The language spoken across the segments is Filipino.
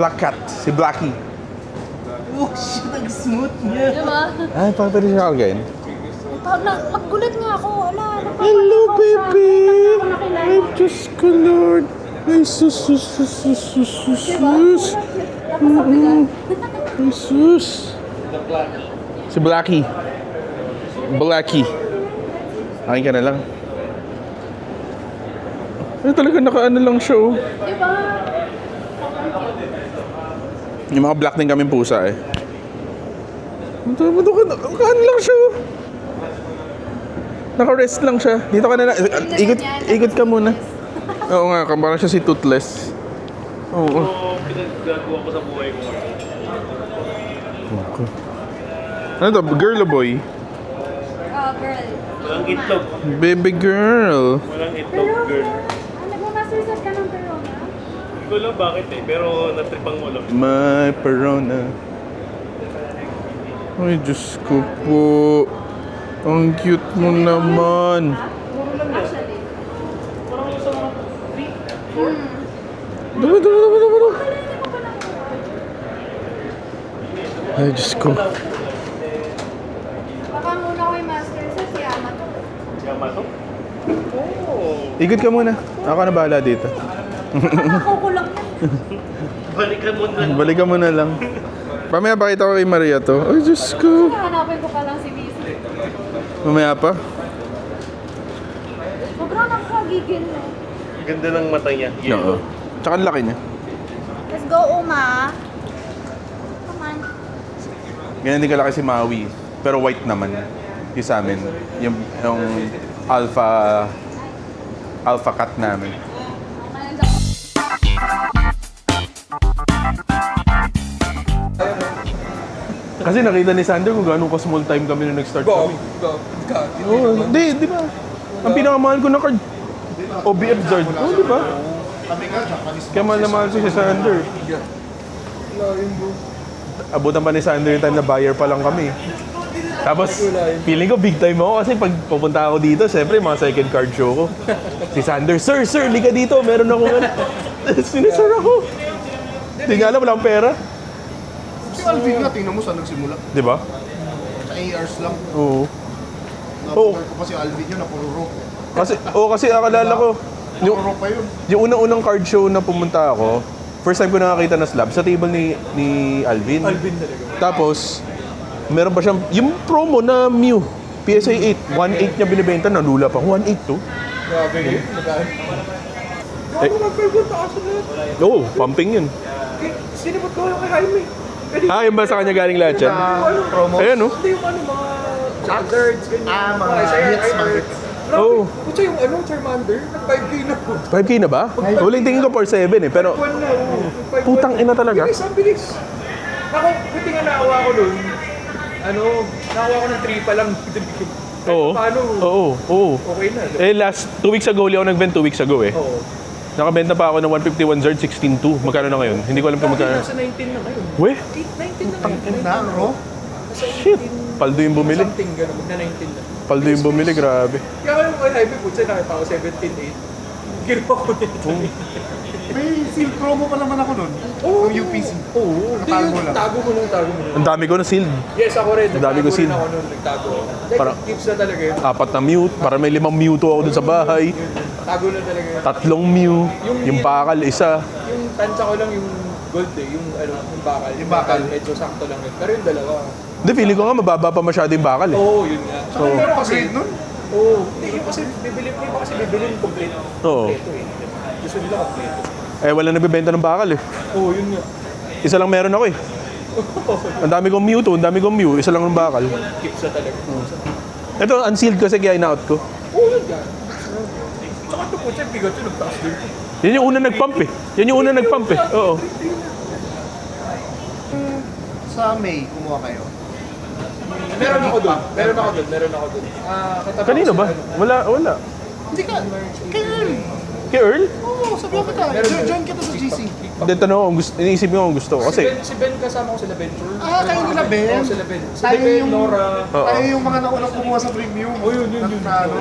Black Cat, si Blackie. Oh, shit, nag-smooth niya. Diba? Ay, parang pwede siya again. Nagulat nga ako. Ala, Hello, baby! Ay, Diyos ko, Lord. Ay, sus. Ay, sus. Si Blackie. Akin ka na lang. Ay, talaga nakaano lang siya, oh. Diba? Yung mga black din kaming pusa, eh. Nakaano lang siya, oh. Naka-rest lang siya. Dito ka na. Ikot ka muna. Oo nga, parang siya si Toothless. Oo. Pinagagawa ko sa buhay ko. Okay. Ano to? Girl o boy? Girl. Walang itlog. Baby girl. Walang itlog, girl. Nag-master set ka ng Verona? Hindi ko alam bakit eh, pero natripang mo lang. My Perona. Ay, Diyos ko po. Ang cute mo naman. Actually. Parang sa mga 3, 4. Dalo. Ay, Diyos ko. Baka muna ko yung master set si Yamato. Yamato? Oh. Ikot ka muna. Ako na bahala dito. Nakakukulong yan. Balikan mo na. Balikan mo na lang. Mamaya pakita ko kay Maria to. Ay, Diyos ko. Hanapin ko pa lang si BC. Mamaya pa. Sobrang nakakagigil mo. Ganda ng mata niya. Oo. Tsaka ang laki niya. Let's go, Uma. Come on. Ganyan din kalaki si Maui. Pero white naman. Yung sa amin. Yung alpha cat namin. Kasi nakita ni Sander kung gano'ng ka-small time kami nung nag-start kami. Oo, di ba? Ang pinakamahal ko na card, OBF Zard. Oo, di ba? Kaya mahal na mahal ko si Sander. Abutan pa ni Sander yung time na buyer pa lang kami. Tapos, feeling ko big time ako kasi pag pupunta ako dito, siyempre mga second card show ko. Si Sander, Sir, liga dito, meron akong ano. Sinisir ako. Hindi nga alam, wala akong pera. Si Alvin nga, tingnan mo saan nagsimula. Di ba? Sa ARs lang. Oo. Napagay ko pa si Alvin yun, napururo. Kasi akalala ko, Napururo pa yun. yung unang-unang card show na pumunta ako, first time ko nakakita na slab sa table ni Alvin. talaga. Tapos, meron pa siyang, yung promo na Mew, PSA 8, 1.8 niya binibenta, nalula pa. 1.8 to? Grabe yun. Eh, oo, pumping yun. Sino ba't ko yung kay Jaime? Ah, yung ba sa kanya galing lahat yan? Promo. Ayan, oh. Hindi yung mga standards, ganyan. mga hits, mga hits. Oo. Kutsa yung Charmander, nag-5K na po. 5K na ba? Huling tingin ko 4.7 eh, pero Buwan na, oh. putang ina talaga. Bilis, ang bilis. Ako, buti nga naawa ko nun. Naawa ko ng 3 pa lang. Oo. Paano? Oo. Okay na. Eh, last 2 weeks ago, ako nag-vent 2 weeks ago eh. Oo. Nakabenta pa ako ng 151 Zard 16.2. Magkano na ngayon? Hindi ko alam kung magkano. Nasa 19 na ngayon. Weh, 19 na ngayon. Na, bro? shit. Paldo yung bumili. Something gano'n, magna-19 na. Paldo yung bumili, grabe. Kaya alam ko, Jaime, putsa, nakita ko 17.8. Ginawa ko nito. May seal promo pa naman ako nun. Oo. Ng UPC. Oo. Tago lang. Tago mo lang. Ang dami ko na sealed. Yes, ako rin. Ang dami ko Nagtago sin. rin ako nun, nagtago. Para- Tips na talaga yun. 4 na mute, para may 5 Mewtwo ako dun sa bahay. Tago na talaga yun. 3 Mew, yung bakal, isa. Yung tansya ko lang yung gold eh, yung bakal. Yung bakal. Medyo sakto lang yun. Pero yung dalawa. Hindi, feeling ko nga mababa pa masyado yung bakal eh. Oo, yun nga. Saka meron kasi nun. Oo. Hindi, yung kasi bibili yung complete. Oo. Kompleto eh. Gusto nila kompleto. Eh, wala nagbebenta ng bakal eh. Oo, yun nga. Isa lang meron ako eh. Ang dami kong Mewtwo, ang dami kong Mew, isa lang ng bakal. Tips na talaga. Ito, unsealed kasi kaya in-out ko. Oo, yun nga. Tsaka ito po, siya, bigat yun, nagtaas din. Yan yung una nag-pump eh. Yan yung una nag-pump eh. Oo. Sa May, kumuha kayo. Meron ako doon. Katabi Kanino ko ba? si ano. Wala. Hindi ka. Kailan? Kay Earl? Oo, sabihan kita. Join kita sa GC. Hindi, tanong ko, iniisip ko kung gusto ko. Kasi, Si Ben kasama ko sila Venture. Ah, kayo nila, Ben? Oo, sila Ben. Si Tayo Ben, yung- Nora. Oo. Tayo yung mga naunang kumuha sa premium. Oh, yun.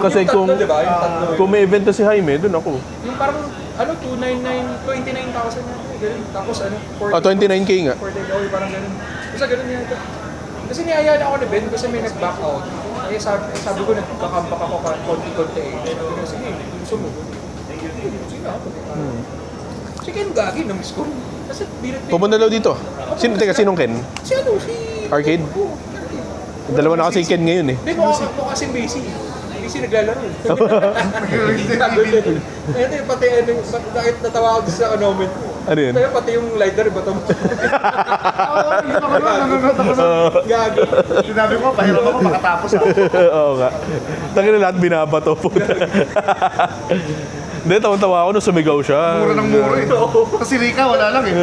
kasi Yung kung, tatlo, diba? Yung tatlo. kung may event na si Jaime, dun ako. Yung parang, 29,000 yan. ganun. Tapos ano, Oh, 29K nga. 40 parang ganun. Basta ganun yata. Kasi niyayaan ako ni Ben kasi may nag-back out. Kaya sabi ko, nagkakambak ako konti-konti eh. Sabi ko, sige, gusto mo. Sige ako. Si Ken Gagi, na-miss ko. Kasi birit Pupunta daw dito. Teka, sinong Ken? Si ano, si... Arcade? Oo. Dalawa na kasi Ken ngayon eh. Hindi, mukha kasing Macy. Macy naglalaro. Sabi ko, ayun eh, pati ano, bakit natawa ako sa announcement ko. Ano yun? Kaya pati yung lighter, bato mo. Nanonood ako sa... Gago. Sinabi ko, pahirap ako makatapos ah. Oo nga. Tangin na lahat binabato po. Hindi, tawa-tawa ako nung sumigaw siya. Mura ng mura eh. Kasi Rika, wala lang eh.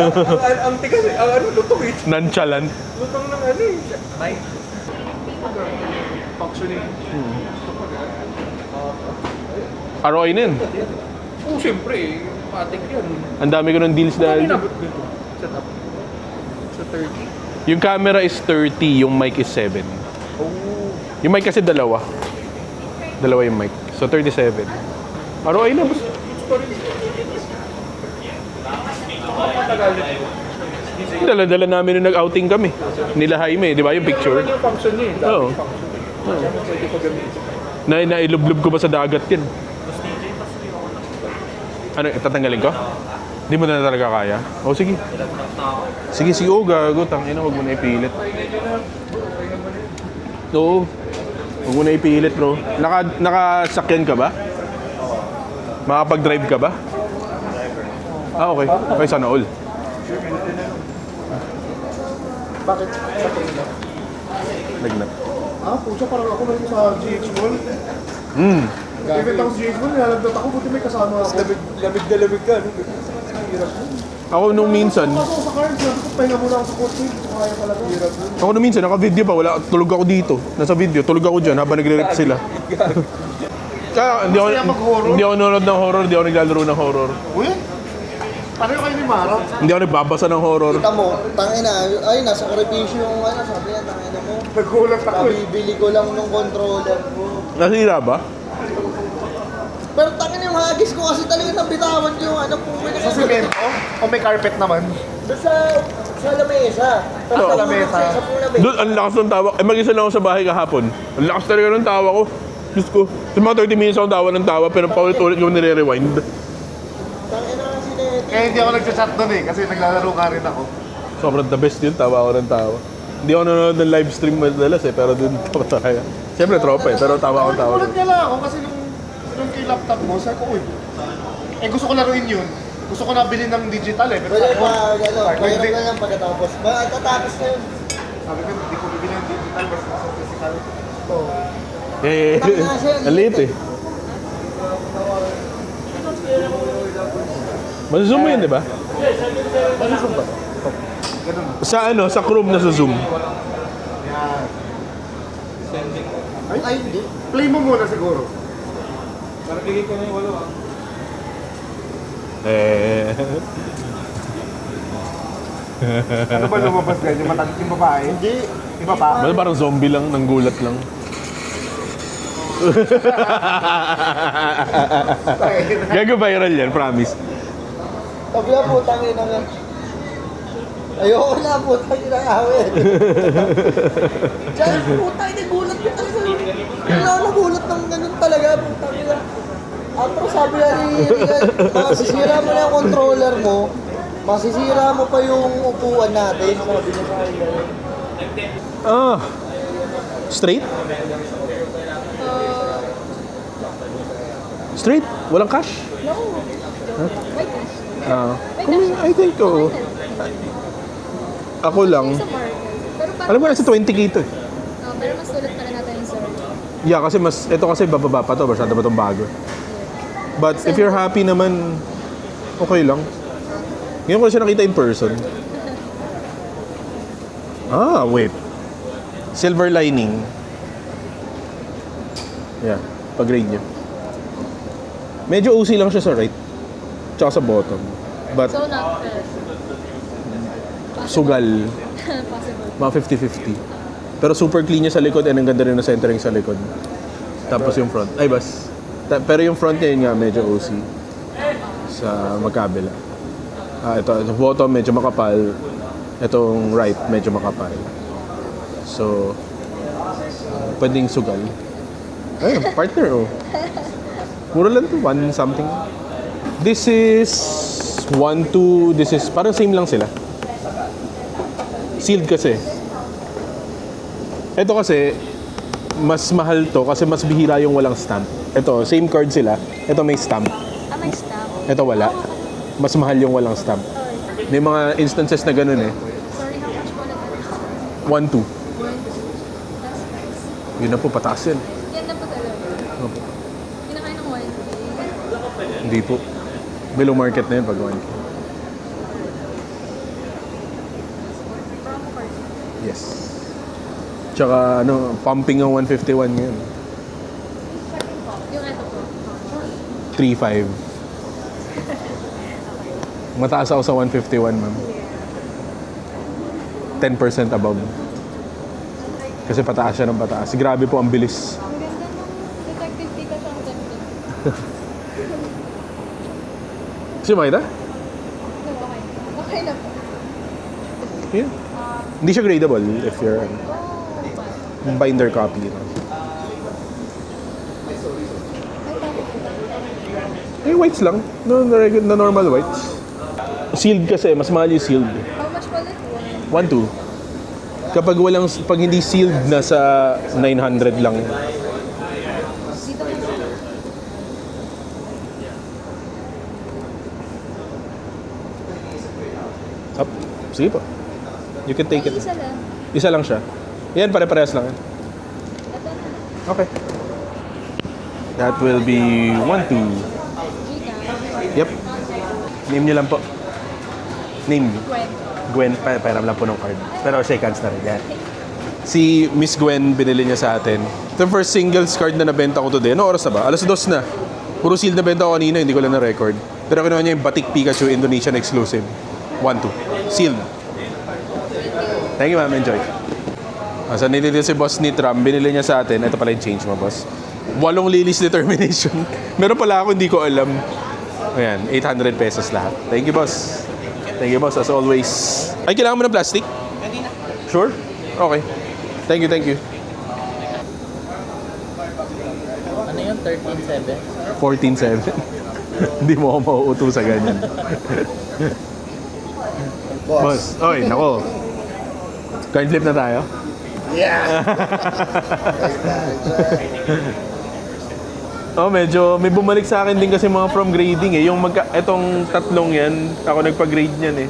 Ang tigas eh, ang ano, lutong eh. Nonchalant. Lutong ng ano eh. Night. Functioning. ROI na yun. Oo, siyempre eh. Matik yan. Ang dami ko ng deals Ano dahil. inabot dito? Sa top. Sa 30. Yung camera is 30, yung mic is 7. Oh. Yung mic kasi dalawa. Dalawa yung mic. So 37. ROI na. Boss. Dala-dala namin nung nag-outing kami. Nila Jaime, di ba yung picture? Yung function niya eh. Oo. Pwede ko gamitin. Nailublob ko pa sa dagat yun. Ano, tatanggalin ko? Hindi mo na talaga kaya? O sige. Sige, sige. O, gago. Tangina, huwag mo na ipilit. Oo. Huwag mo na ipilit, bro. Nakasakyan ka ba? Makapag-drive ka ba? Ah, okay. Okay, sana all. Bakit? Sa kanila. Lagnat. Ah, puso parang ako may sa GH Mall. Event ako sa GH Mall, nilalagdat ako, buti may kasama ako. Lamig na lamig ka. No? Hirap mo. Ako nung minsan, Pasok ako sa car, sabi ko, pahinga muna ako sa kotse. Hindi ko kaya talaga. Hirap mo. ako nung minsan, naka-video pa, wala, tulog ako dito. Nasa video, tulog ako dyan habang nagre-rep sila. Kaya hindi ako, Masaya mag-horror? hindi ako nanonood ng horror, hindi ako naglalaro ng horror. Uy, pareho kayo ni Mara. Hindi ako nagbabasa ng horror. Kita mo, tangina, ay, nasa karibisyo yung ano, sabi niya, tangina mo. Nagulat ako eh. Kabibili ko lang nung controller ko. Nasira ba? Pero tangina yung hagis ko kasi talaga nabitawan yung ano, puwi na Sa semento? O may carpet naman? Doon sa lamesa. Oo. Sa lamesa. Sa lamesa. Doon, ang lakas ng tawa. Mag-isa lang ako sa bahay kahapon. Ang lakas talaga ng tawa ko. Diyos ko. Sa mga 30 minutes ako tawa ng tawa, pero paulit-ulit ko nire-rewind. Tangina kasi na Kaya hindi ako nagchat doon eh, kasi naglalaro ka rin ako. Sobrang the best yun, tawa ako ng tawa. Hindi ako nanonood ng live stream madalas eh, pero doon tawa tayo. Siyempre tropa eh, pero tawa akong tawa. Nagulat niya lang ako kasi nung kay laptop mo, sabi ko, uy. Eh gusto ko laruin yun. Gusto ko nabili ng digital eh. Pero Pwede sabi ko, pa, ano, sabi ko, mayroon hindi. na lang pagkatapos. Matatapos na yun. Sabi ko, hindi ko bibili ng digital, basta sa physical. Eh, ang liit eh. Mazoom mo yun, di ba? Masusong ba? Sa ano, sa Chrome na sa Zoom. Ay, hindi. Play mo muna siguro. Para bigay ko na yung walo ah. Eh. Ano ba lumabas ganyan? Yung matagit yung babae? Hindi. Iba pa? Well, parang zombie lang, nang gulat lang. Gago viral yan, promise. Sabi na putang ina nga. Ayoko na putang ina awit. Diyan putang ina gulat ko talaga. Wala nagulat ng ganun talaga putang ina. Pero sabi na ni Rian, masisira mo na yung controller mo, masisira mo pa yung upuan natin. Sabi niya sa akin ganun. Ah. Straight? Straight? Walang cash? No. May cash. I think oo. Ako lang. Sa market. Pero parang Alam mo na sa 20k to eh. pero mas sulit pala natin yung sir. Yeah, kasi ito kasi bababa pa to, masyado ba itong bago. But if you're happy naman, okay lang. Ngayon ko siya nakita in person. Ah, wait. Silver lining. Yeah, pag-grade niya. Medyo OC lang siya sa right. Tsaka sa bottom. But So not sugal, possible. mga 50-50. Pero super clean niya sa likod and ang ganda rin na centering sa likod. Tapos yung front. Ay, pero yung front niya yun nga medyo OC sa magkabila. Ito, bottom medyo makapal. Itong right, medyo makapal. So, pwedeng sugal. Ayun, partner, oh. Mura lang to, 1 something. This is 1, 2, this is, parang same lang sila. Sealed kasi. Ito kasi, mas mahal to kasi mas bihira yung walang stamp. Ito, same card sila. Ito may stamp. May stamp. Ito wala. Mas mahal yung walang stamp. May mga instances na ganun eh. Sorry, how much po na 1, 2. Yun na po, pataas yan. Yan na po talaga. Opo. Pinakain ng 1K. Hindi po. Below market na yun pag 1K. Yes. Tsaka ano, pumping ang 151 ngayon. Yung ito po. 3.5. Mataas ako sa 151, ma'am. 10% above. Kasi pataas siya ng pataas. Grabe po, ang bilis. Ang ganda ng Detective Pikachu ang ganda. Kasi makita? Okay. Okay na po. Yeah. Hindi siya gradable if you're binder copy. No? Eh, whites lang. No, na normal whites. Sealed kasi, mas mahal yung sealed. How much po ulit? 1, 2. Kapag pag hindi sealed, nasa 900 lang. Dito po. Up. Sige po. You can take it. Isa lang. Isa lang siya. Yan, pare-parehas lang. Yan. Ito na. Okay. That will be 1, 2. Gina. Yep. Name niyo lang po. Name. Gwen. Gwen, pairam lang po ng card. Pero shake hands na rin. Yan. Si Miss Gwen, binili niya sa atin. The first singles card na nabenta ko today. Ano oras na ba? Alas 2 na. Puro sealed na benta ko kanina, hindi ko lang na-record. Pero kinuha niya yung Batik Pikachu Indonesian exclusive. 1, 2. Sealed. Thank you, ma'am. Enjoy. Sa nilili si Boss Nitram, binili niya sa atin. Ito pala yung change mo, boss. 8 Lily's Determination. Meron pala ako, hindi ko alam. Ayan, 800 pesos lahat. Thank you, boss. Thank you, boss, as always. Ay, kailangan mo ng plastic? Sure? Okay. Thank you, thank you. Ano yun? 13.7? 14.7. Hindi mo ako mauuto sa ganyan. Boss, oy, nako. Card flip na tayo? Oh, medyo may bumalik sa akin din kasi mga from grading eh. Yung etong tatlong yan, ako nagpa-grade niyan eh.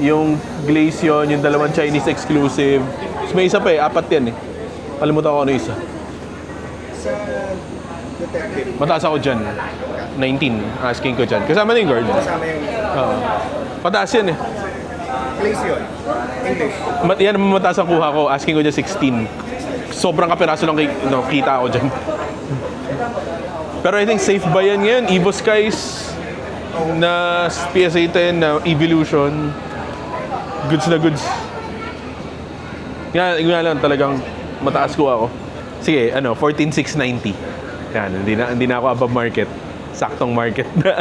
Yung glaze yun, yung dalawang Chinese exclusive. Tapos may isa pa eh, 4 yan eh. Kalimutan ko ano isa. Sa detective, Mataas ako dyan. 19, asking ko dyan. Kasama na yung guard. kasama yung Oo. Pataas yan eh. place yun. English. Yan ang mataas ang kuha ko. Asking ko dyan 16. Sobrang kapiraso lang kita ako dyan. Pero I think safe ba yan ngayon? Evo Skies na PSA 10 na Evolution. Goods na goods. Nga lang talagang mataas kuha ko. Sige, 14,690. Yan, hindi na ako above market. Saktong market na.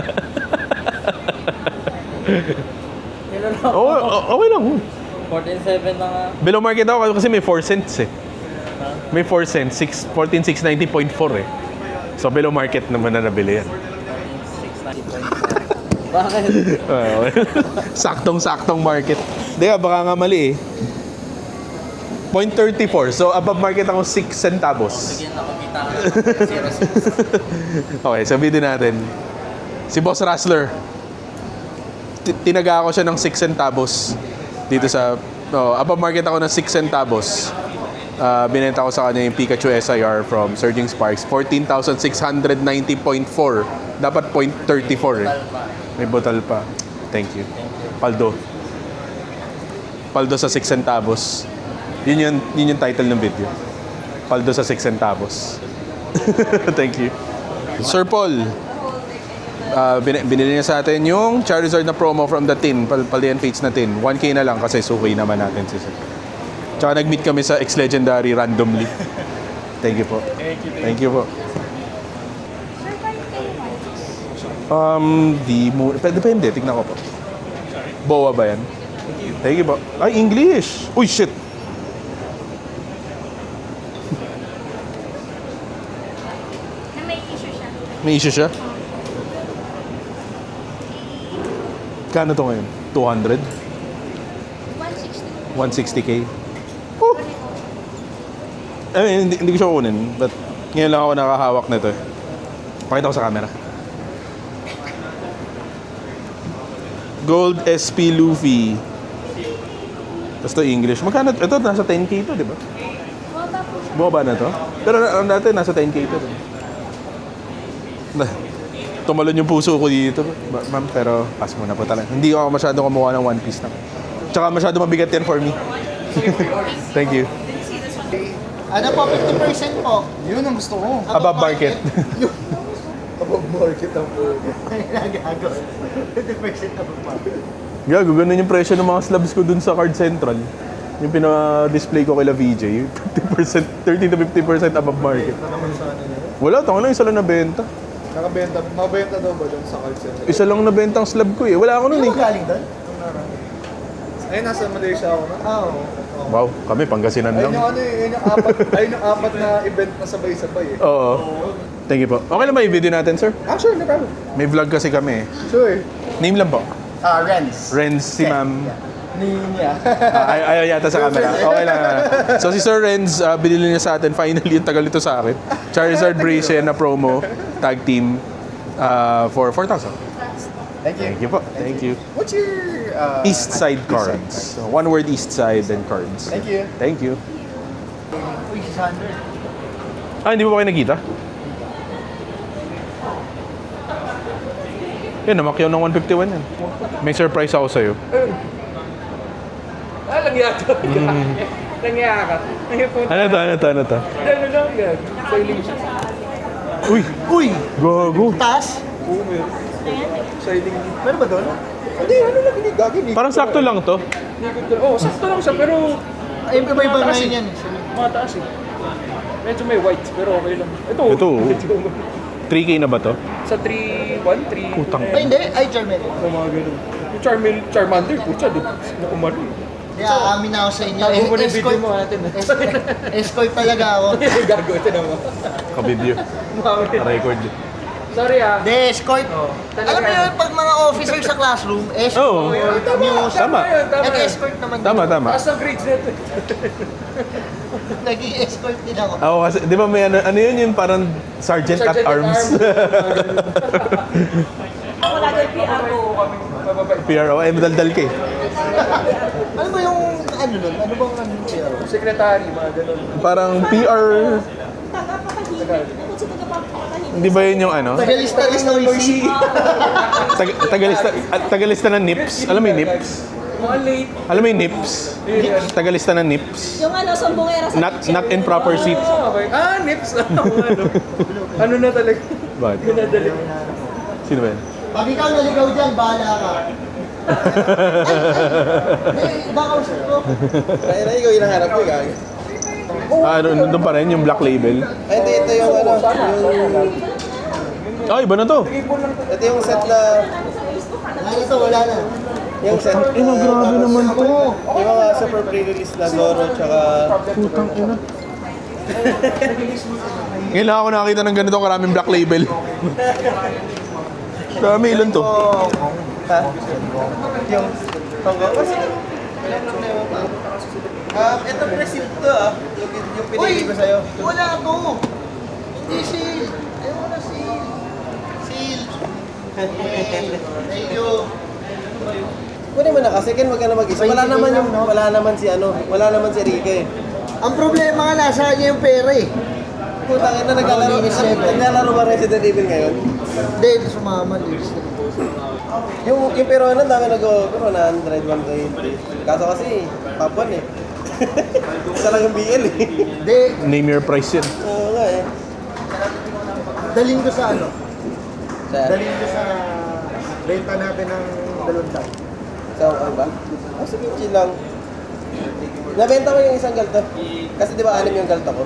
Okay lang. 14.7 na nga. Below market ako kasi may 4 cents eh. May 4 cents, 14,690.4 eh. So below market naman na nabili yan. Bakit? Saktong-saktong market. Hindi baka nga mali eh. 0.34. So above market ako 6 centavos. Bigyan ako kita. Okay, sabihin din natin. Si Boss Rustler. Tinaga ako siya ng 6 centavos dito sa above market ako ng 6 centavos. Binenta ko sa kanya yung Pikachu SIR from Surging Sparks 14,690.4. Dapat 0.34 eh. May bottle pa. Thank you. Paldo sa 6 centavos. Yun yung title ng video. Paldo sa 6 centavos. Thank you. Sir Paul, binili niya sa atin yung Charizard na promo from the tin, Paldean Fates na tin. 1K na lang kasi suki naman natin si Sir. Tsaka nag-meet kami sa X-Legendary randomly. Thank you po. Thank you po. Sir, 5K mo. Depende, tignan ko po. Boa ba yan? Thank you po. Ay, English! Uy, shit! Na may issue siya. May issue siya? Kano to ngayon? 200? 160. 160k? Oh! Hindi ko siya kunin. But ngayon lang ako nakahawak nito eh. Pakita ko sa camera. Gold SP Luffy. Tapos to English. Magkano? Ito, nasa 10k to, di ba? Baba po siya. Bumaba na to? Pero dati nasa 10k to. Tumalon yung puso ko dito. Ma'am, pero pass mo na po talaga. Hindi ako masyado kumuha ng One Piece na. Tsaka masyado mabigat yan for me. Thank you. Ano po, 50% po. Yun ang gusto ko. Above market. Above market ang po. Nagagawa. 50% above market. Gago, ganun yung presyo ng mga slabs ko dun sa Card Central. Yung pina-display ko kila VJ. 50%, 30 to 50% above market. Ito naman sa ano nila. Wala, tanga na, isa lang nabenta. Nakabenta, mabenta daw ba doon sa card center? Isa lang nabenta ang slab ko eh. Wala ako nun Ano eh. galing doon? Ayun, nasa Malaysia ako na. Oo. Wow, kami Pangasinan Ayun lang. yung ano eh, ayun yung apat na event na sabay-sabay eh. Oo. Thank you po. Okay lang ba yung video natin, sir? Ah, sure, no problem. May vlog kasi kami eh. Sure. Name lang po. Renz. Renz si ma'am. Ninya. Ayaw yata sa camera. Okay lang. So si Sir Renz, binili niya sa atin. Finally, yung tagal ito sa akin. Charizard Brace na promo. Tag team. For 4,000. Thank you. Thank you po. Thank you. What's your... East Side Cards. So, one word East Side and cards. Thank you. Thank you. Uy, 600. Hindi mo ba kayo nakita? Yan, namakyaw ng 151 yan. May surprise ako sa'yo. Langya to. Langya ka. Ano to? Ano lang yan? Sailing siya. Uy! Uy! Gago! Taas? Oo, meron. Sailing. Meron ba doon? Hindi, ano lang, hindi gagawin eh. Parang sakto lang to. Oo, sakto lang siya pero Ay, iba-iba Mataas ngayon eh. yan. mataas eh. Medyo may white pero okay lang. Ito. Ito. 3K na ba to? Sa 3-1, 3... Putang. Ay, hindi. Ay, Jermaine. Mga ganun. Yung Charmander, pucha, doon. Nakumano eh. Kaya aamin na ako sa inyo. Tago mo na yung video Escort. mo natin. Escort talaga ako. Gago, ito naman. Kabidyo. Record. Sorry ah. Hindi, escort. Talaga. Alam mo yun, pag mga officer sa classroom, escort. Oo. News. Tama. Nag-escort naman. Tama, tama. Taas ang grades nito. Naging escort din ako. Ako kasi, di ba may ano yun yung parang Sergeant at Arms? Ako lagi PR ko. PRO, eh madaldal ka eh. Ano ba yung ano nun? Ano bang ano siya? Secretary, mga ganun. Parang PR, Tagapapahimik. Bukod sa tagapapahimik. hindi ba yun yung ano? Tagalista ng noisy. Tagalista ng NIPS. Alam mo yung NIPS? Mga late. Alam mo yung NIPS? Tagalista ng NIPS. Yung ano, sombongera sa Not in proper seat. Ah, okay. Ah, nips. Ano na talaga? Bakit? Pinadali. Sino ba yan? Pag ikaw naligaw dyan, bahala ka. Ay, iba kausap ko. Kaya na ikaw hinahanap ko, gagi. Doon pa rin yung black label. Ay, hindi, ito yung ano, Ay, iba na to. ito yung set na, Ay, ito, wala na. yung set na, Ina, grabe naman to. yung mga super pre-release na Zoro, tsaka, Putang ina. Ngayon lang ako nakakita ng ganito karaming black label. Dami, ilan to? ha? Yung, hanggang, kasi, alam lang na yung, ito presil to yung pinili ko sa'yo. Wala to. Hindi seal. Ayaw na seal. Seal. Thank you. Pwede mo na kasi, Ken, wag ka na mag-isa. Wala naman si Rica eh. Ang problema nga, nasa niya yung pera eh. Putang ina, naglalaro ba Resident Evil ngayon? Hindi, sumama. Yung pero ano, dami nag-pero na 100, 120. Kaso kasi, top 1 eh. Isa lang yung BL eh. Hindi, Name your price yan. Oo nga eh. dalhin ko sa ano. Sa, Dalhin ko sa benta natin ng daluntan. sa ano ba? Sa chill lang. Nabenta ko yung isang galto. Kasi di ba 6 yung galto ko?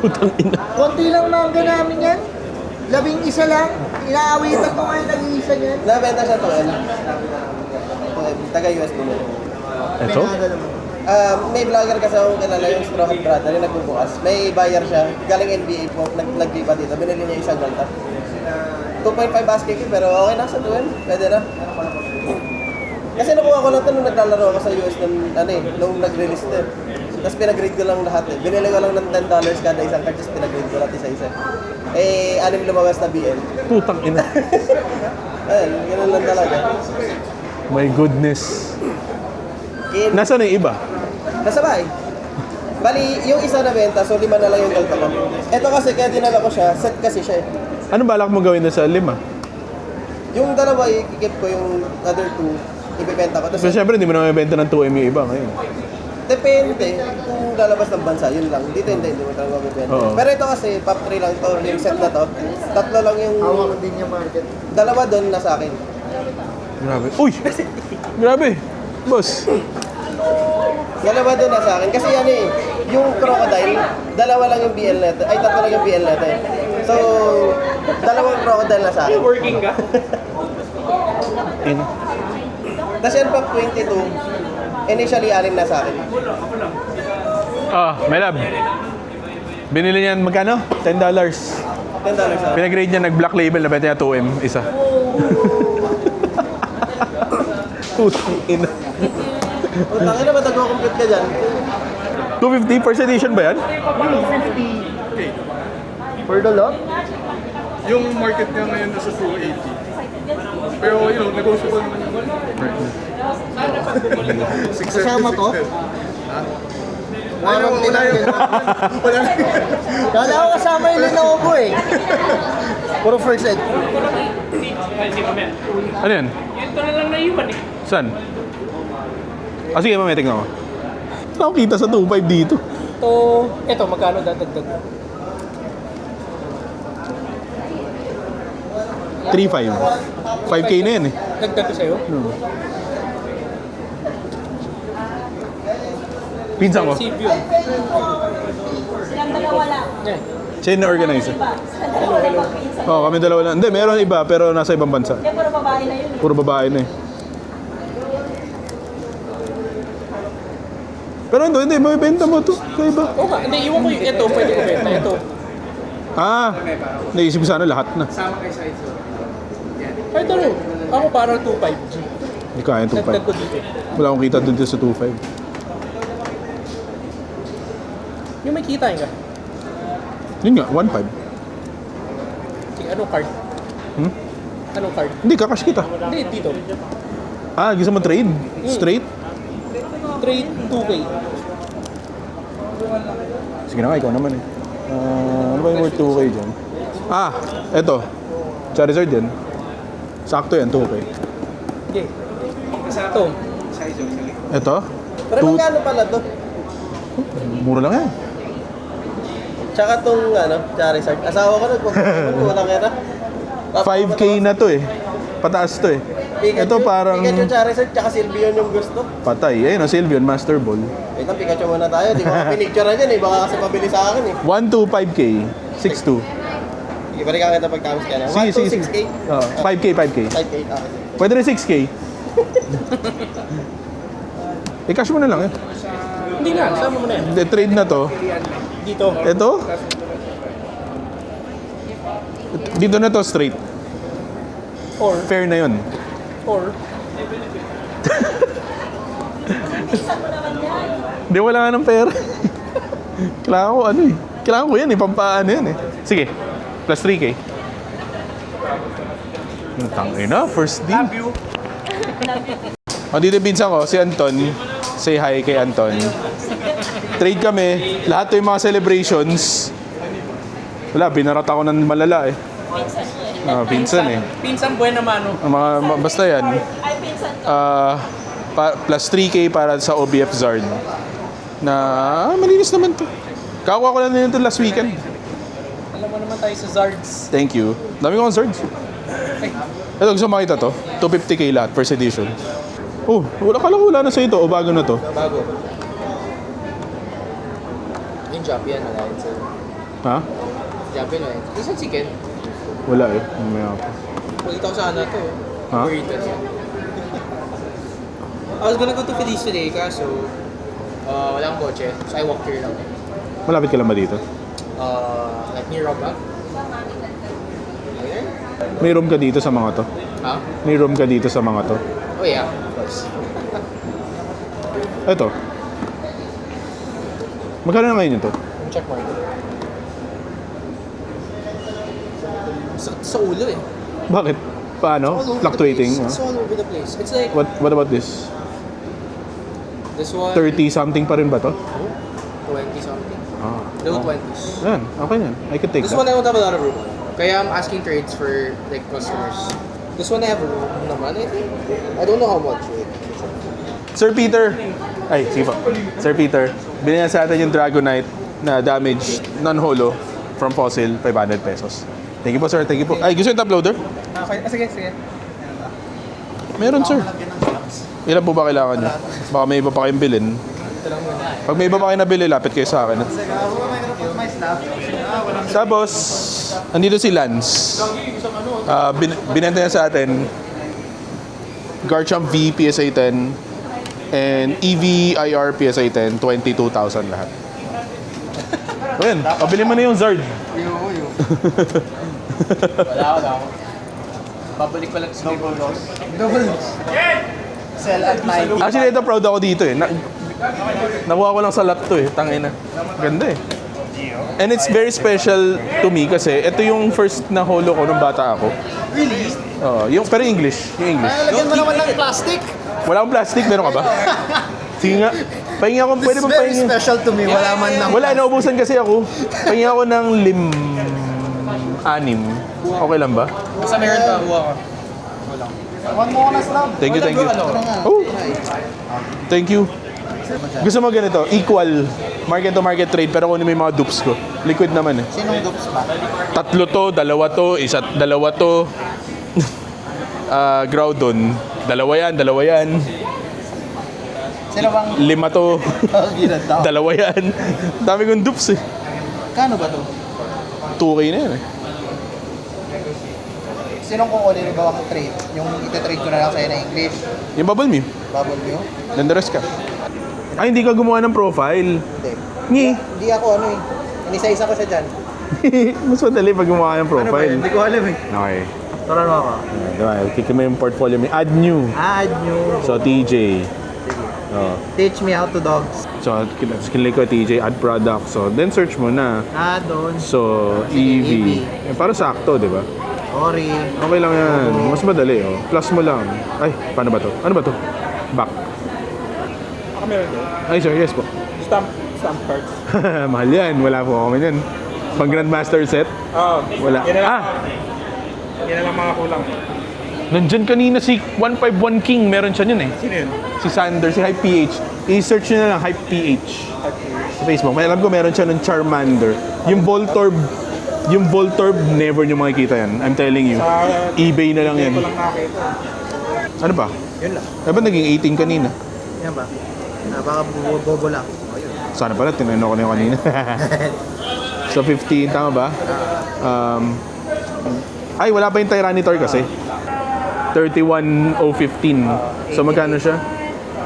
Putang ina. Konti lang mangga namin yan. 11 lang. Inaawitan ko ngayon nag-iisa niyan. Nabenta siya 12. taga-US din yun. Ito? May vlogger kasi akong kilala yung Straw Hat Brother yung nagbubukas. May buyer siya, galing NBA po, naglipa dito. Binili niya isang gold 2.5 asking fee, pero okay na sa 2M, pwede na. Kasi nakuha ko lang ito nung naglalaro ako sa US nung nag-release ito. Tapos pinag-grade ko lang lahat eh. Binili ko lang ng $10 kada isang card, tapos pinag-grade ko lahat isa-isa. Eh, 6 lumabas na BL. Putang ina. Ayun, ganun lang talaga. My goodness. Nasaan yung iba? Nasa bahay. Bali, yung isa na benta, so 5 na lang yung gold ko. Ito kasi, kaya dinala ko siya, set kasi siya eh. Anong balak mo gawin na sa 5? Yung dalawa, i-keep ko yung other 2, ibibenta ko. So, Tapos, syempre, hindi mo na mabibenta ng 2M yung iba ngayon. depende kung lalabas ng bansa, yun lang. Dito hindi mo talaga mabibenta. Oo. Pero ito kasi, pop 3 lang to, yung set na to. 3 lang yung, Hawak din yung market. dalawa doon na sa akin. Grabe. Uy! Grabe! Boss. Dalawa doon na sa akin. Kasi yan eh, yung crocodile, dalawa lang yung BL neto. Ay, 3 lang yung BL neto eh. So, dalawang crocodile na sa akin. Working ka? Ina. Tapos yan pop 22, initially 6 na sa akin. Ah, my love. Binili niyan magkano? $10. $10 sa akin. Pinag-grade niya, nag-black label, nabenta niya 2M, isa. Putang ina. Utang ina ba nagko-compute ka dyan? 250 first edition ba yan? For the lot? Yung market niya ngayon nasa 280. Pero negotiable naman yung Kasama to? Warranty lang yun. Wala na. Kala ko kasama yung Lenovo eh. Puro first ed. Ano yan? Ito na lang naiwan eh. Saan? Ah, sige, mamaya tingnan ko. Wala akong kita sa 2.5 dito. Ito, magkano dadagdag? 3.5. 5K na yan eh. Dagdag ko sa'yo? Pinsan ko. Receive yun. Silang dalawa lang. Yeah. Siya yung na-organizer. Diba? Silang dalawa lang magpinsan. Oo, kami dalawa lang. Hindi, meron iba pero nasa ibang bansa. Hindi, puro babae na yun. Puro babae na eh. Pero hindi, mabibenta mo to sa iba. Oo nga, hindi, iwan ko yung ito, pwede ko benta. Ito. Ah, naisip ko sana lahat na. Ay, ito rin. Ako parang 2.5. Hindi kaya yung Dagdag ko 2.5. dito. Wala akong kita dun sa 2.5. Yung may kita ka. Yun nga, 1.5. Sige, anong card? Hmm? Anong card? Hindi, kakash kita. Hindi, dito. Ah, gusto mo trade? Straight? Trade 2K. Sige na nga, ikaw naman eh. Ano ba yung worth 2K dyan? Ah, eto. Charizard yan. Sakto yan, 2K. Hindi. Ito. Eto? Pero magkano pala to? Mura lang yan. Tsaka tong Charizard. Asawa ko nagpupunta ka na. 5K na to eh. Pataas to eh. Ito parang Pikachu, Charizard, tsaka Sylveon yung gusto. patay. Ayun, Sylveon, Master Ball. Wait lang, Pikachu muna tayo. Di ba pinicture na dyan eh. Baka kasi pabili sa akin eh. 125K. 6'2". Sige, balikan kita pagkamas ka na. 1 to 6K? 5K, 5K. 5K, okay. Pwede rin 6K. I-cash mo na lang eh. Hindi nga, sama mo na yan. The trade na to. Dito. Ito? Dito na to straight. Or, Fair na yun. Pinsan mo naman yan. Hindi, wala nga ng pera. Kailangan ko ano eh. Kailangan ko yan eh. Pampaano yan eh. Sige. Plus 3K. Yung tangina. First deal. O dito binsan ko. Si Anton. Say hi kay Anton. Trade kami. Lahat to yung mga celebrations. Wala, binarat ako ng malala eh. Pinsan mo eh. Pinsan eh. pinsan buwan naman, no? Ang basta yan. Ay, pinsan to. Plus 3K para sa OBF Zard. Na malinis naman to. Kakuha ko lang nito last weekend. Alam mo naman tayo sa Zards. Thank you. Dami ko ang Zards. Ito, gusto mo makita to? 250K lahat, first edition. Oh, wala na sa ito. O bago na to? Bago. Yung Japan, wala yun sir. Ha? Japan, wala yun. Isang chicken. Wala eh. Mamaya pa. Pagkita ko sana to. Ha? Burritos. I was gonna go to Feliz today, kaso walang kotse. So I walked here lang. Malapit ka lang ba dito? Like near Roba. Ayun. May room ka dito sa mga to? Ha? May room ka dito sa mga to? Oh yeah, of course. Ito. Magkano na ngayon ito? Check mo. Sa ulo eh. Bakit? Paano? All over the Fluctuating? place. It's all over the place. It's like What about this? this one 30 something pa rin ba to? 20 something. Ah. Low 20s. Yan, okay yan. I can take This that. one I don't have a lot of room. Kaya I'm asking trades for like customers. This one I have a room naman, I think. I don't know how much. Wait. Sir Peter! Ay, sige po. Sir Peter, binigyan sa atin yung Dragonite na damaged, non-holo from Fossil, 500 pesos. Thank you po, sir. Thank you po. Ay, gusto yung top loader? Okay, sige, sige. Meron, sir. Ilan po ba kailangan nyo? Baka may iba pa kayong bilhin. Pag may iba pa kayo nabili, lapit kayo sa akin. Tapos, andito si Lance. Binenta niya sa atin Garchomp V PSA 10 and EV IR PSA 10, 22,000 lahat. So yan, pabili mo na yung Zard. Wala. Babalik pa lang sa Double sell at 90. Actually, ito proud ako dito eh. Nakuha ko lang sa lot to eh. Tangina. Ganda eh. And it's very special to me kasi ito yung first na holo ko nung bata ako. Really? Yung, pero English. Yung English. Lagyan mo naman ng plastic. Wala akong plastic, meron ka ba? Sige nga. Pahingi ako, pwede It's bang very pahingi? special to me. Wala man lang. Wala, naubusan kasi ako. Pahingi ako ng 6. Okay lang ba? Basta meron pa, huwa ka. One more na slab. Thank you, thank you. Oh, thank you. Gusto mo ganito, equal market to market trade pero kunin mo yung mga dupes ko. Liquid naman eh. Sinong dupes ba? 3 to, 2 to, 2 to. Groudon. 2 yan. Sino bang 5 to. ginanda? 2 yan. Dami kong dupes eh. Kano ba to? 2K na yan eh. Sinong kukunin ba ang trade? Yung ita-trade ko na lang sa'yo na English. Yung bubble me. Bubble view? Nandaras ka. Ay, hindi ka gumawa ng profile. Hindi. Ngi. Hindi ako ano eh. Inisa-isa ko siya dyan. Mas madali pag gumawa ng profile. Hindi ko alam eh. Okay. Tara mo ako. Diba, kikita mo yung portfolio mo. Add new. Add nyo. So, TJ. Oh. Teach me how to dogs. So, kinlik ko TJ, add product. So, then search mo na. Doon. So, EV. Eh, para sakto, di ba? Sorry. Okay lang yan. Mas madali, oh. Plus mo lang. Ay, paano ba to? Ano ba to? Back. Ako meron doon. Ay, sir, yes po. Stamp cards. Mahal yan. Wala po kami yan. Pang Grandmaster set? Oo. Wala. Yan na lang. Ah! Yan na lang mga kulang. Nandyan kanina si 151 King. Meron siya yun eh. Sino yun? Si Sander, si Hype PH. I-search nyo na lang, Hype PH. Sa Facebook. May alam ko meron siya ng Charmander. Yung Voltorb, never nyo makikita yan. I'm telling you. eBay na lang yan. Ito lang nakakita. Ano ba? Yun lang. Eh, ba't naging 18 kanina? Yan ba? Baka bobo lang. Sana pala, tinanong ko na yung kanina. So, 15, tama ba? Ay, wala pa yung Tyranitar kasi. 31,015. So, magkano siya?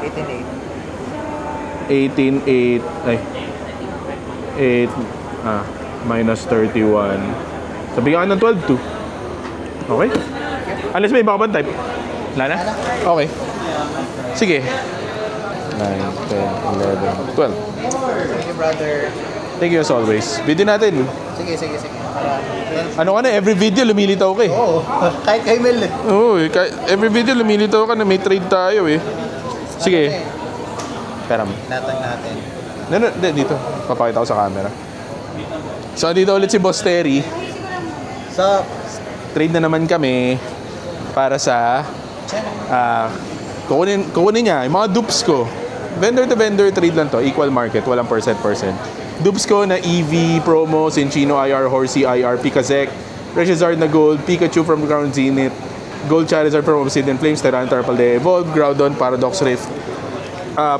18.8. 18,8. Ay. 8. Minus 31. So, bigyan ka ng 12,2. Okay? Unless may iba ka bang type? Wala na? Okay. Sige. 9, 10, 11, 12. Thank you, brother. Thank you as always. Video natin. Sige. Para... Ano ka na? Every video lumilitaw ka eh. Oo. Kahit kay Mel eh. Oo, every video lumilitaw ka na may trade tayo eh. Sige. Peram. Natang natin. Dito. Papakita ko sa camera. So, dito ulit si Boss Terry. So, Trade na naman kami para sa kukunin niya yung mga dupes ko. Vendor to vendor trade lang to. Equal market. Walang percent. Dupes ko na EV, Promo, Cinchino IR, Horsey IR, Pikazek, Reshizard na Gold, Pikachu from Ground Zenith, Gold Charizard from Obsidian Flames, Tyranitar Palde Evolve, Groudon, Paradox Rift,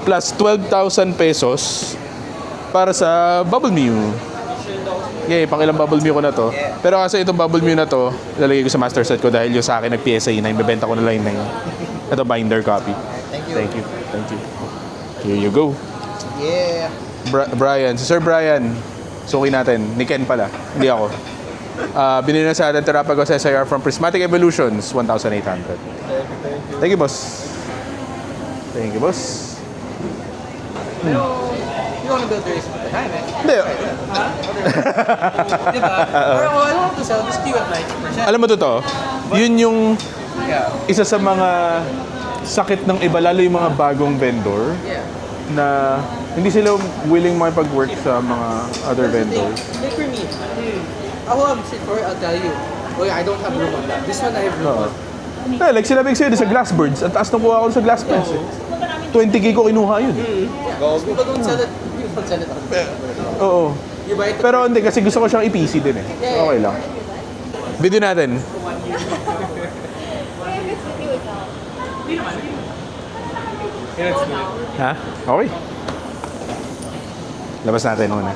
plus 12,000 pesos para sa Bubble Mew. Yay, pang ilang Bubble Mew ko na to. Pero kasi itong Bubble Mew na to, ilalagay ko sa master set ko dahil yung sa akin nag-PSA 9, bebenta ko na lang yun na yun. Ito binder copy. thank you. Thank you. Thank you. Here you go. Yeah. Brian. Si Sir Brian. Suki natin. Ni Ken pala. Hindi ako. Binili na sa atin Terapagos SIR from Prismatic Evolutions, 1,800. Thank you, boss. Thank you, boss. You wanna build race with the time, eh? Hindi. Diba? Or I want to sell this to you at 90%. Alam mo totoo, yun yung Yeah. isa sa mga sakit ng iba, lalo yung mga bagong vendor Yeah. na hindi sila willing makipag-work sa mga other vendors. Like for me, ako ang sit for I'll tell you, oh yeah, I don't have room on that. This one I have room on. Eh, like sinabi ko sa'yo, sa Glassbirds, at taas nakuha ko sa Glassbirds. 20K ko kinuha yun. Yeah. People don't sell it. People don't sell it. Oo. You buy it. Pero hindi, kasi gusto ko siyang i-PC din eh. Yeah. Okay lang. Video natin. Ha? Okay. Labas natin muna.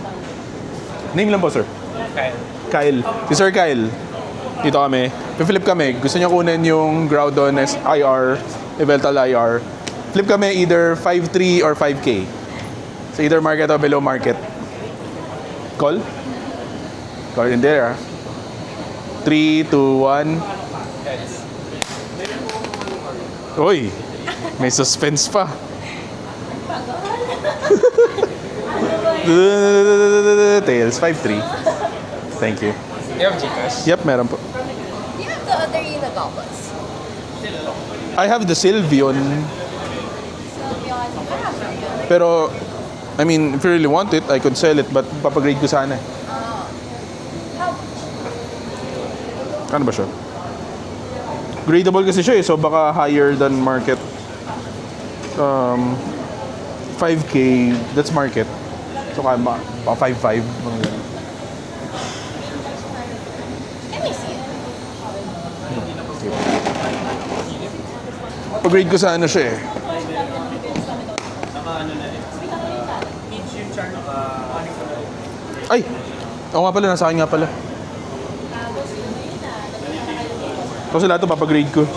Name lang po, sir. Kyle. Si Sir Kyle. Dito kami. Flip kami. Gusto niya kunin yung Groudon IR, Eveltal IR. Flip kami either 5.3 or 5K. So either market or below market. Call? Call in there, 3, 2, 1. Uy! May suspense pa. Tails, 5-3. Thank you. You have Gcash? Yep, meron po. Do you have the other Inagopas? I have the Sylveon, So, yun. I have yun. pero I mean, if you really want it, I could sell it, but papagrade ko sana eh. How Ano ba siya? Gradable kasi siya eh, so baka higher than market. 5K, that's market. So kaya ba 5.5, mga ganun. can we see it? Pag-grade ko sana siya eh. Ay! Oo nga pala, nasa akin nga pala. Kasi lahat ito papagrade ko.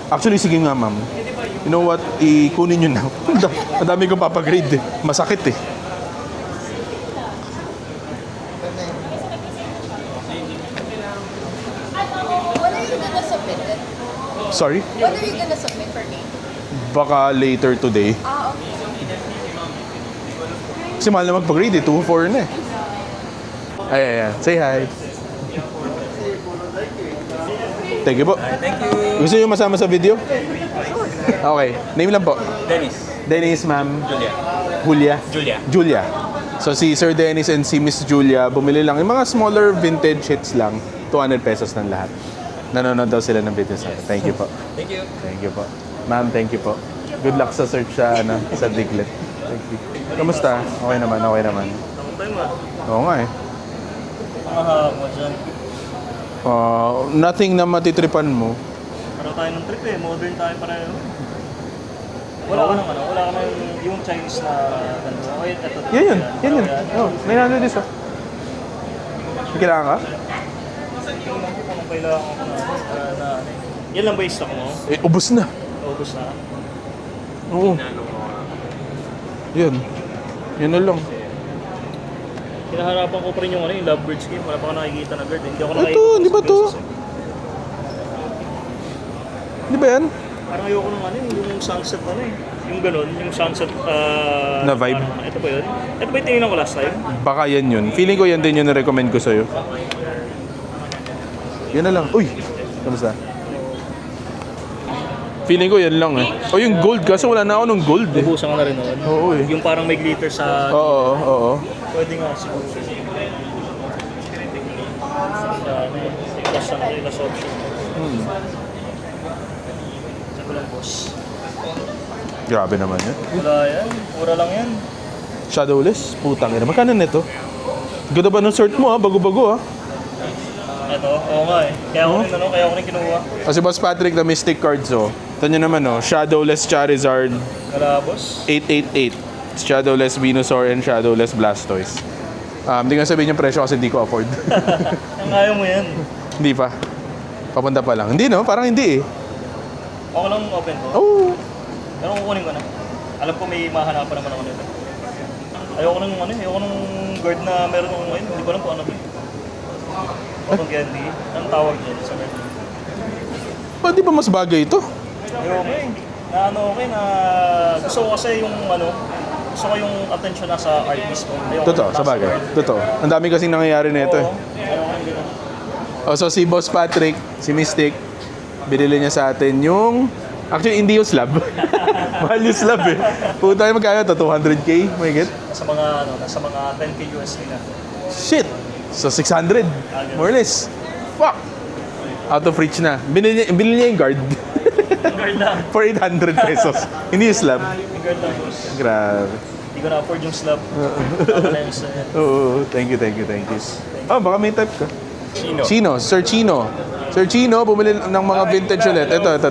Actually, sige nga ma'am. You know what? Ikunin nyo na. Ang dami kong papagrade eh. Masakit eh. When are you gonna submit it? Sorry? When are you gonna submit for me? Baka later today. Okay. Kasi mahal na magpa-grade eh. 2-4 na eh. Ay. Say hi. Thank you po. Thank you. Gusto nyo masama sa video? Okay. Name lang po. Dennis. Dennis, ma'am. Julia. Julia? Julia. Julia. So si Sir Dennis and si Miss Julia, bumili lang. Yung mga smaller vintage hits lang. 200 pesos ng lahat. Nanonood daw sila ng video sa akin. Thank you po. Thank you. Thank you po. Ma'am, thank you po. Good luck sa search sa, sa Diglett. Thank you. Kamusta? Okay naman, okay naman. Oo nga eh. Nothing na matitripan mo. Para tayo ng trip eh, modern tayo pareho. Wala ka naman, wala ka naman yung Chinese na ganito. Okay, ito. Yan. Oh, 900 is oh. May kailangan ka? Kung kailangan ko na yan lang ba yung stock mo? Eh, ubos na. Ubus na. Oo. Yan. Yan na lang. Hinaharapan ko pa rin yung yung Lovebirds game. Wala pa ako nakikita na bird. Hindi ako nakikita. Ito, di ba to? Di ba yan? Parang ayoko nung yung sunset yung ganun, yung sunset Na vibe? Ito ba yun? Ito ba yung tinignan ko last time? Baka yan yun. Feeling ko yan din yung na-recommend ko sa'yo. Yan na lang. Uy! Kamusta? Feeling ko yan lang eh. O yung gold kasi wala na ako ng gold eh. Ubusan ka na rin noon. Oo eh. Yung parang may glitter sa... Oo. Pwede nga siguro. Sa last option. Saan ko lang boss? Grabe naman yan. Wala yan. Mura lang yan. Shadowless? Putang ina. Magkano neto? Ganda ba ng sort mo ha? Bago-bago ha? Ito, oo nga eh. Kaya ako rin kinuha. Kasi Boss Patrick, the Mystic cards oh. Ito nyo naman oh. Shadowless Charizard Wala boss. 888. Shadowless Venusaur and Shadowless Blastoise. Hindi nga sabihin yung presyo kasi hindi ko afford. Ang ayaw mo yan. Hindi pa. Papunta pa lang. Hindi no? Parang hindi eh. Ako lang open to. Oh. Pero kukunin ko na. Alam ko may mahanapan naman ako nito. Ayoko nung guard na meron ako ngayon. Hindi ko alam kung ano ba. Cotton candy. Anong tawag dyan sa guard? Di ba mas bagay ito? Ayoko na gusto ko kasi gusto ko yung attention na sa art mismo. Ayoko Totoo, sa bagay. Totoo. Ang dami kasing nangyayari nito eh. So si Boss Patrick, si Mystic, binili niya sa atin yung... Actually, hindi yung slab. Mahal yung slab eh. Puta tayo magkano ito? 200k? May get? Nasa mga 10k USD na. Shit! So 600. More or less. Fuck! Out of reach na. Binili niya yung guard. Guard lang. For 800 pesos. Hindi yung slab. Yung guard lang, boss. Grabe. Hindi ko na-afford yung slab. Ako na yung slab. Oo, thank you. Baka may type ka. Sir Chino. Sir Chino, bumili ng mga vintage ulit. Ito.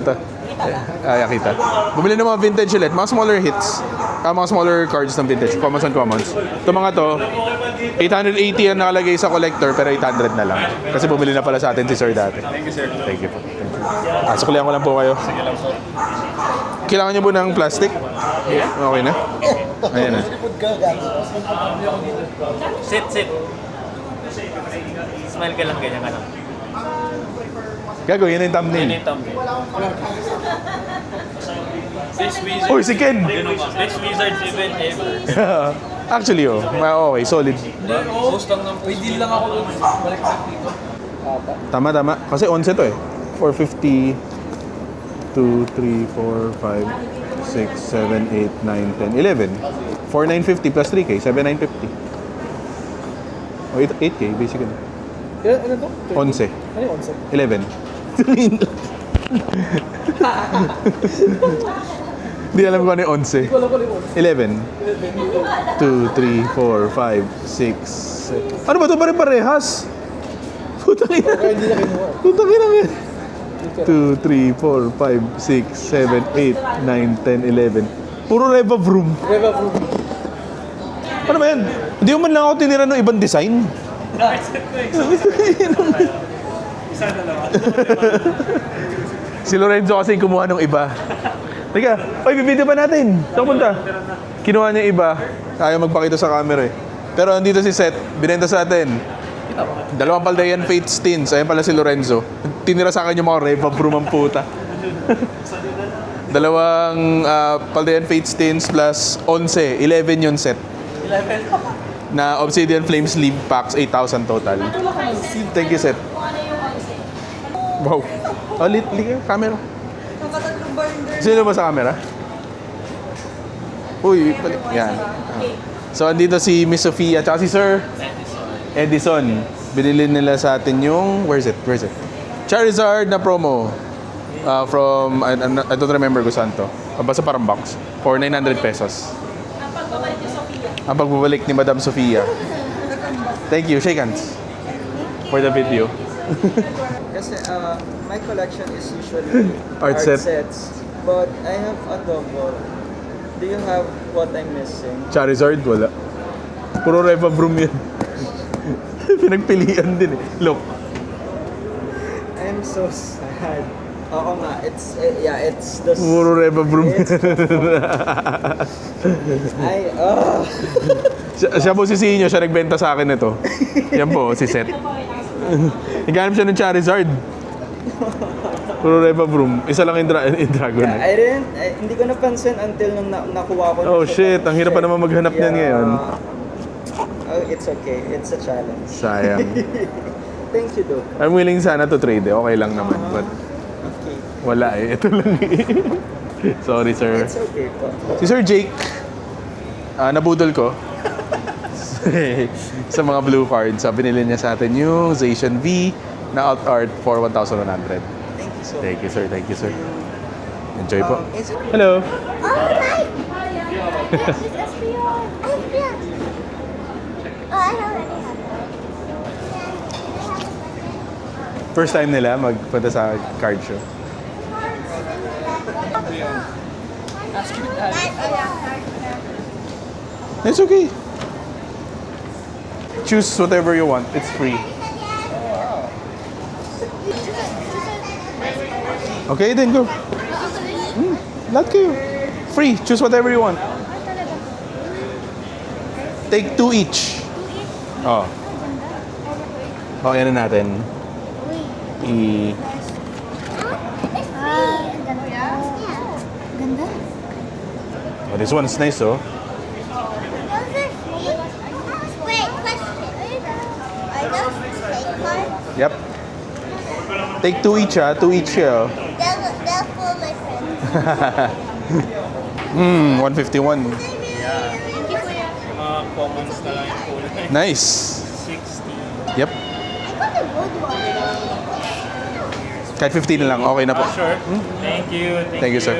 Kita. Bumili ng mga vintage ulit. Mga smaller hits. Mga smaller cards ng vintage. Commons and commons. Ito mga to, 880 ang nakalagay sa collector, pero 800 na lang. Kasi bumili na pala sa atin si Sir dati. Thank you, sir. Thank you po. Suklihan ko lang po kayo. Kailangan niyo po ng plastic? Okay na? Ayan na. Sit. Smile ka lang, ganyan ka lang. Gago, yun yung thumbnail. Best wizard. Uy, si Ken! Best wizard event ever. Actually, okay, solid. Host lang ng pwede lang ako doon. Balik na dito. Tama. Kasi 11 to eh. 450, 2, 3, 4, 5, 6, 7, 8, 9, 10, 11. 4,950 plus 3K, 7,950. O, 8K, basically. Ano to? 11. Ano yung 11. 11? Hindi alam ko ano yung 11. Hindi ko alam ko yung 11. 2, 3, 4, 5, 6, 7. Ano ba ito? Pare-parehas? Putang ina. Kaya hindi na kinuha. Putang ina yan. 2, 3, 4, 5, 6, 7, 8, 9, 10, 11. Puro Reva Vroom. Reva Vroom. Ano ba yan? Hindi mo man lang ako tinira ng ibang design. Si Lorenzo kasi kumuha ng iba. Teka, bibideo pa natin. Saan punta? Kinuha niya iba. Ayaw magpakita sa camera eh. Pero andito si Seth, binenta sa atin. 2 Paldean Fate Stins. Ayan pala si Lorenzo. Tinira sa akin yung mga Reva Vroom ang puta. 2 Paldean Fate Stins plus 11. 11 yung set. 11? Na Obsidian Flame Sleeve Packs, 8,000 total. Thank you, Seth. Wow. Liga, camera. Sino ba sa camera? Uy, balik. Yan. So, andito si Miss Sofia at si Sir Edison. Binili nila sa atin yung... Where is it? Charizard na promo. From... I don't remember kung saan to. Basta parang box. For 900 pesos. Ang pagbabalik ni Madam Sofia. Thank you. Shake hands. For the video. Kasi my collection is usually Art sets. But I have a double. Do you have what I'm missing? Charizard, wala. Puro Reva Vroom yan. Pinagpilian din eh. Look. I'm so sad. Oo nga, it's the... Puro Reva Vroom. Siya po si Sinyo, siya nagbenta sa akin ito. Yan po, si Seth. Naghanap siya ng Charizard. Puro Reva Vroom. Isa lang yung Dragon. Hindi ko napansin until nung nakuha ko. Oh shit, ang hirap pa naman maghanap niyan ngayon. It's okay, it's a challenge. Sayang. Thank you, Doc. I'm willing sana to trade eh. Okay lang naman. But wala eh. Ito lang eh. Sorry, sir. It's okay po. Si Sir Jake, nabudol ko. Sa mga blue cards. Binili niya sa atin yung Zacian V na alt art for 1,100. Thank you so much. Thank you, sir. Enjoy po. Hello. First time nila magpunta sa card show. It's okay. Choose whatever you want. It's free. Okay, then go. Lahat kayo. free. Choose whatever you want. Take 2 each. Oh. Okay na natin. Ganda. Oh, this one's nice, oh. Wait, question. Are those fake cards? Yep. Take 2 each, ah. 2 each, oh. They're for my friends. 151. Thank you, Kuya. Mga commons na lang yung kulay. Nice. 60. Yep. I got a good one. Kahit 15 na lang, okay na po. Sure. Thank you. Thank you, sir.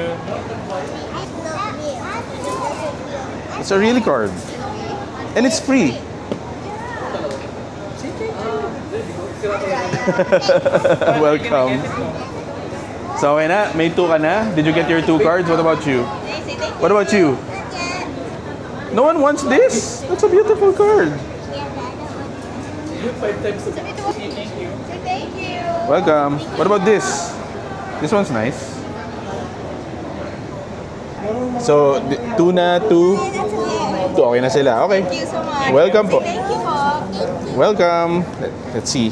It's a real card. And it's free. Welcome. So, okay na? May 2 ka na? Did you get your 2 cards? What about you? What about you? No one wants this? That's a beautiful card. Thank you. Welcome. What about this? This one's nice. So, 2 na, 2. Okay na sila. Okay. Thank you so much. Welcome po. Thank you po. Welcome. Let's see.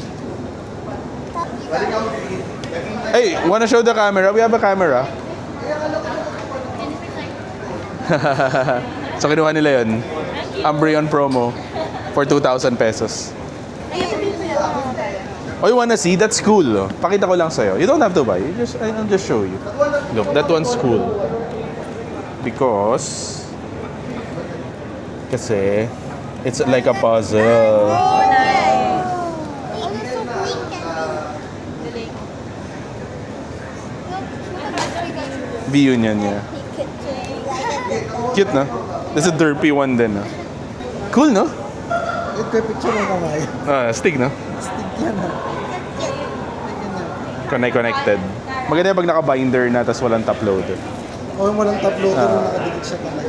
Hey, wanna show the camera? We have a camera. So, kinuha nila yun. Umbreon promo for 2,000 pesos. Oh, you wanna see? That's cool. Oh. Pakita ko lang sa'yo. You don't have to buy. I'll just show you. Look, that one's cool. Because... Kasi... It's like a puzzle. V-Union niya. Cute, no? There's a derpy one din, no? Cool, no? Ito yung picture mo kamay. Stick, no? Stick yan ha. Connected. Maganda yung pag naka-binder na tapos walang top loader. O yung walang top loader na nakadikit siya kamay.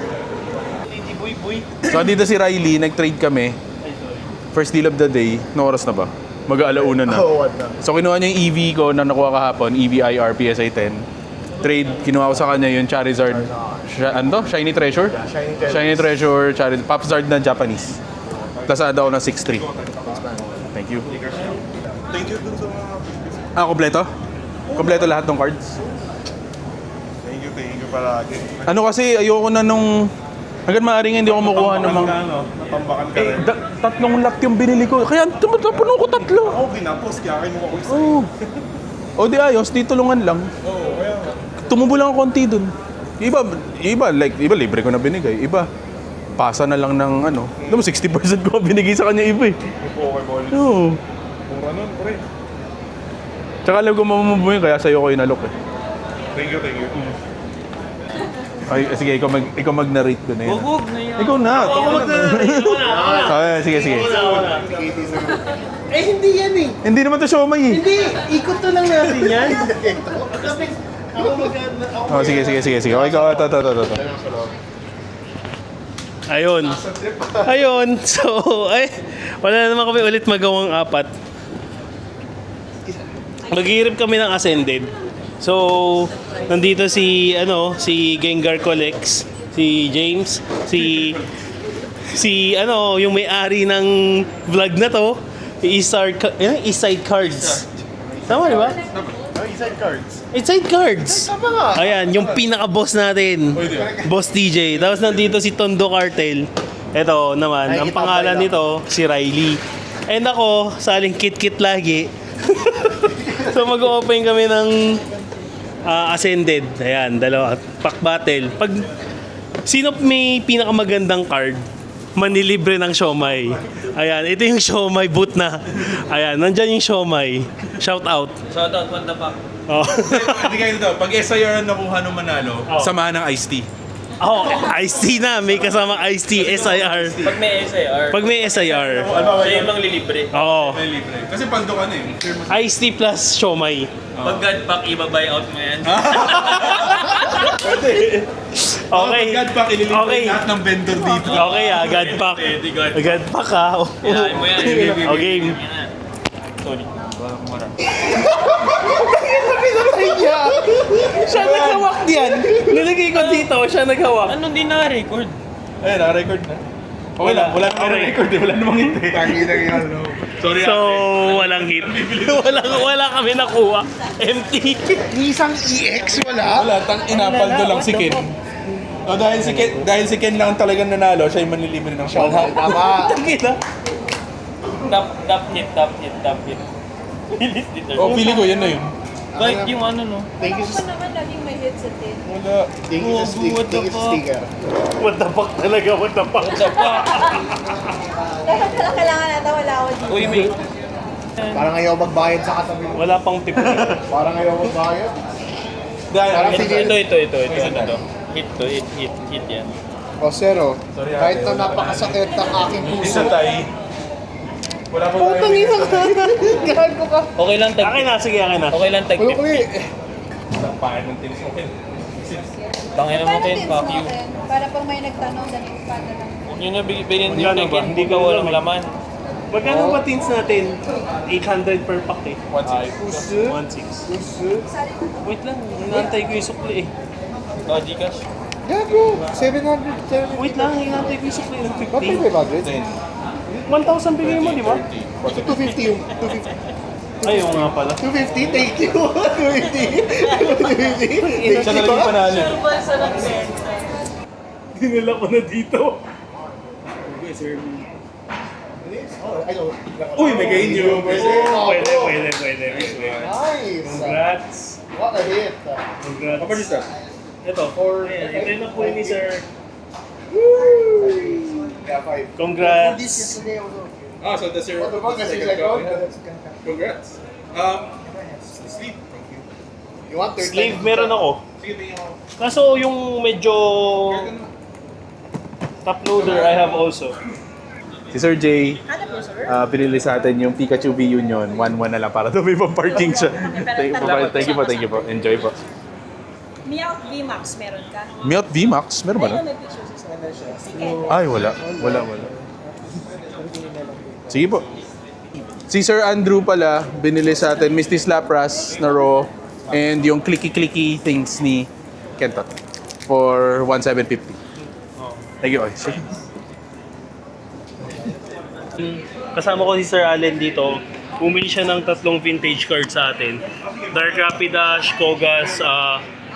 So, dito si Riley, nag-trade kami. First deal of the day. No oras na ba? Mag-aalauna na. So, kinuha niya yung EV ko na nakuha kahapon, EV-IR PSI 10. Trade, kinuha ko sa kanya yung Charizard. Ano to? Shiny Treasure? Shiny Treasure, Charizard. Popzard na Japanese. Plus, ako ng 6-3. Thank you. Thank you dun sa mga... Kompleto? Kompleto lahat ng cards? Thank you palagi. Ano kasi, ayoko na nung... Hanggang maaaring hindi ako makuha ng mga... Natambakan ka rin. Tatlong lock yung binili ko. Kaya puno ko 3. Okay na, post kaya kinuha ko isa. Oo. O di ayos, di tulungan lang. Oo, kaya... Tumubo lang ang konti dun. Iba libre ko na binigay. Iba, pasa na lang ng ano. Alam mo, 60% ko binigay sa kanya iba eh. Okay, ball. Oo. Mura nun, pre. Tsaka alam ko mamamubo yun, kaya sa'yo ko inalok eh. Thank you. Ay, sige, ikaw mag-narrate doon na yun. Huwag na yan. Ikaw na. Ako na. Okay, sige. Eh, hindi yan eh. Hindi naman to siomay eh. Hindi, ikot to lang natin yan. Oh, sige. O, ikaw, ito. Ayun. So, wala na naman kami ulit magawang 4. Maghihirap kami ng Ascended. So, nandito si Gengar Collects, si James, yung may-ari ng vlog na to, Eastside Cards. Tama, di ba? Eastside Cards. Ayan, yung pinaka-boss natin. Boss TJ. Tapos nandito si Tondo Cartel. Ito naman, ang pangalan nito, si Riley. And ako, saling kit-kit lagi. So mag-open kami ng Ascended. Ayan, dalawa. Pack battle. Pag sino may pinakamagandang card, manilibre ng siomay. Ayan, ito yung siomay boot na. Ayan, nandyan yung siomay. Shout out. Shout out, what the fuck? Oh. Hindi kayo dito. Pag SIR ang nakuha nung manalo, samahan ng iced tea. Oh, Ice Tea na. May kasama Ice Tea, SIR. Pag may SIR, Pag may SIR. siya yung mang lilibre. Oo. Kasi paldo ka na eh. Ice Tea plus siomay. Pag God pack, iba-buy out mo yan. Okay. God pack, ililibre Okay. lahat ng vendor dito. Okay God pack. Pwede God. God pack ha. Kailangan mo yan. Okay. Sorry. Marami. Pinatay niya! Siya naghawak diyan! Nilagay ko dito, siya naghawak. Ano din na-record? Ayun, naka-record na. Okay lang, wala namang record eh. Wala namang hit eh. Sorry, So, walang hit. wala kami nakuha. Empty. Nisang EX, wala? Wala, inapaldo lang si Ken. O, dahil si Ken lang talagang nanalo, siya yung manlilibre ng shoutout. Tama. Tangina. Top hit. Bilis dito. O, pili ko, yan na yun. Kahit yung ano, no? Thank you sa naman laging may headset din. Wala. thank you sa stick. What the Thank you sa fuck? sticker. What the fuck talaga, what the fuck? Dapat pala kailangan natin wala ako dito. Uy, may... Parang ayaw magbayad sa katabi. Wala pang tip. Parang ayaw magbayad. Dahil, Parang Ito, sige. ito. Hit yan. O, Zero, kahit na napakasakit ng aking puso. isa tay. Wala pa Putang ina ka! Gago ka! Okay lang, tag... Akin na, sige, akin na. Okay lang, tag... Wala ko eh. Isang pakin ng tinis mo, Ken. Tangina mo, Ken, din fuck sa you. akin? Para pag may nagtanong, ganun pa na lang. Huwag nyo na bilhin din Magkano na, ba? Ken. Hindi ka walang laman. Magkano ba tins natin? 800 per pack eh. 1.6. 1.6. Wait lang, hinantay ko yung sukli eh. Oh, Gcash. Gago! 700. Wait lang, hinantay ko yung sukli ng Ba't may 50. 500? 1,000 bigay mo, di ba? 250 yung. 250. Ayaw nga pala. 250, thank you. 250. Siya na lang yung panalo. Dinala ko na dito. Uy, may gain nyo. Pwede. Nice! Congrats. What a hit! Congrats. How much is that? Ito, ayan, ito yung nakuha ni Sir. Yeah, 5. Congrats. Yesterday also. Ah, so that's your What the fuck? Kasi second like, copy. Congrats. Sleep. You want 30? Slave meron ako. Sige, tingin ako. Kaso yung medyo top loader I have also. Si Sir Jay, pinili sa atin yung Pikachu V Union. 1-1 na lang para may pang parking siya. Thank you po. Enjoy po. Meowth VMAX meron ka? Meowth VMAX? Meron ba na? may picture sa Sige. Ay, wala. Sige po. Si Sir Andrew pala, binili sa atin Misty Lapras na raw and yung clicky-clicky things ni Kentot for 1,750. Thank you. Sige. Kasama ko si Sir Allen dito. Bumili siya ng 3 vintage cards sa atin. Dark Rapidash, Kogas,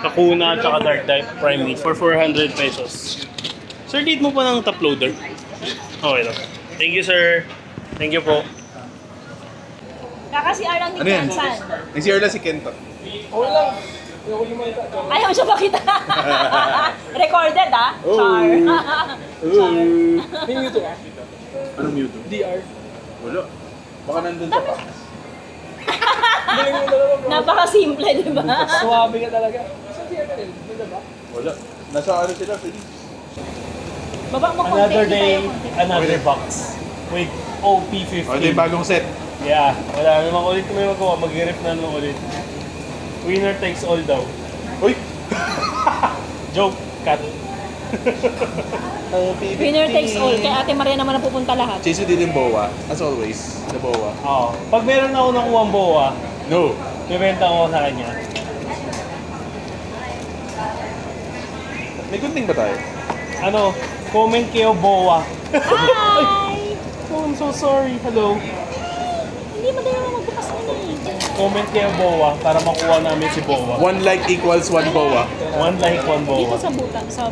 Kakuna, at Dark Type Prime Meat for 400 pesos. Sir, lead mo pa ng top loader. Okay lang. Thank you, sir. Thank you po. Kakasi arang ni Ano yan? Kansan. Nag-CR lang si Kentot. Ayaw siya makita. Recorded ah. Char. May Mewtwo ka? Anong Mewtwo? DR. Wala. Baka nandun sa pa. Galing mo talaga, bro. Napaka-simple, di ba? Suwabe ka talaga. Saan siya ka rin? May ba? Wala. Nasa ano sila, Philly? Baba mo konti. Another hindi day, tayo konti. another box. With OP15. O, ito yung bagong set. Yeah, wala namang ulit may magawa. Mag-rip na naman ulit. Winner takes all daw. Uy! Joke, cut. Winner takes all. Kay Ate Maria naman ang pupunta lahat. Chase din yung boa. As always, the boa. Oo. Pag meron ako nakuha ang boa, No. bibenta ko sa kanya. May gunting ba tayo? Ano, comment kayo boa. Hi! Oh, I'm so sorry. Hello. Hindi madali mo magbukas na eh. Comment kayo boa para makuha namin si boa. One like equals one boa. One like, one Dito boa. sa butang. Sa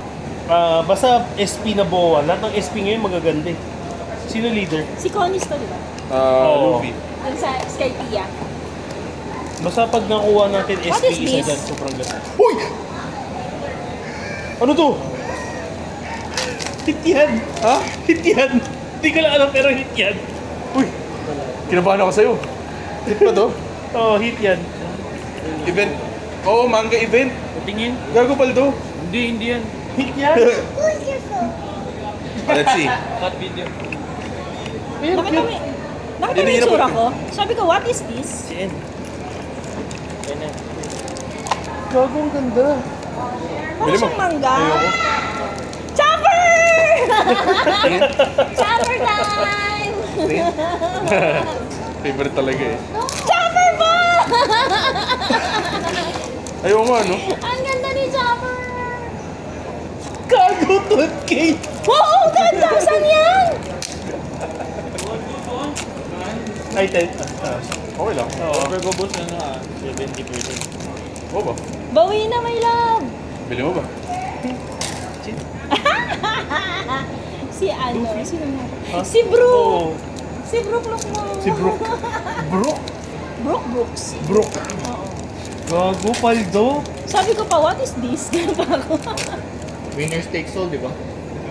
Basta SP na boa. Lahat ng SP ngayon magaganda eh. Sino leader? si Connie's to, di ba? Oo. Luffy. Dun sa Skypia. Basta pag nakuha natin What SP, is isa this? dyan. Sobrang ganda. Uy! Ano to? Hit yan! Ha? Hit yan! Hindi ko lang alam pero hit yan. Uy! Kinabahan ako sa'yo. Hit pa to? Oo, hit yan. Event. Oo, manga event. Tingin. Gago paldo. Hindi yan. Hit yan! Let's see. Cut video. Nakita mo nakita mo yung tsura ko? Sabi ko, what is this? Yan. Yan na. Gago, ang ganda. Parang siyang mangga. Chopper! Chopper time! Favorite talaga eh. Chopper! Ayaw nga, no? Ang ganda ni Chopper! Cargo toothcake! Oo, ganda! Saan yan? Ay, 10. Okay lang. Oo, Virgo boss na 70%. Oo ba? Bawi na, my love! Bili mo ba? Si ano? Sino mo? Si Brooke! Si Brooke, look mo. Si Brooke. Brooke? Brooke Brooks. Brooke. Gago, paldo. Sabi ko pa, what is this? Ganun pa ako. Winner takes all, di ba?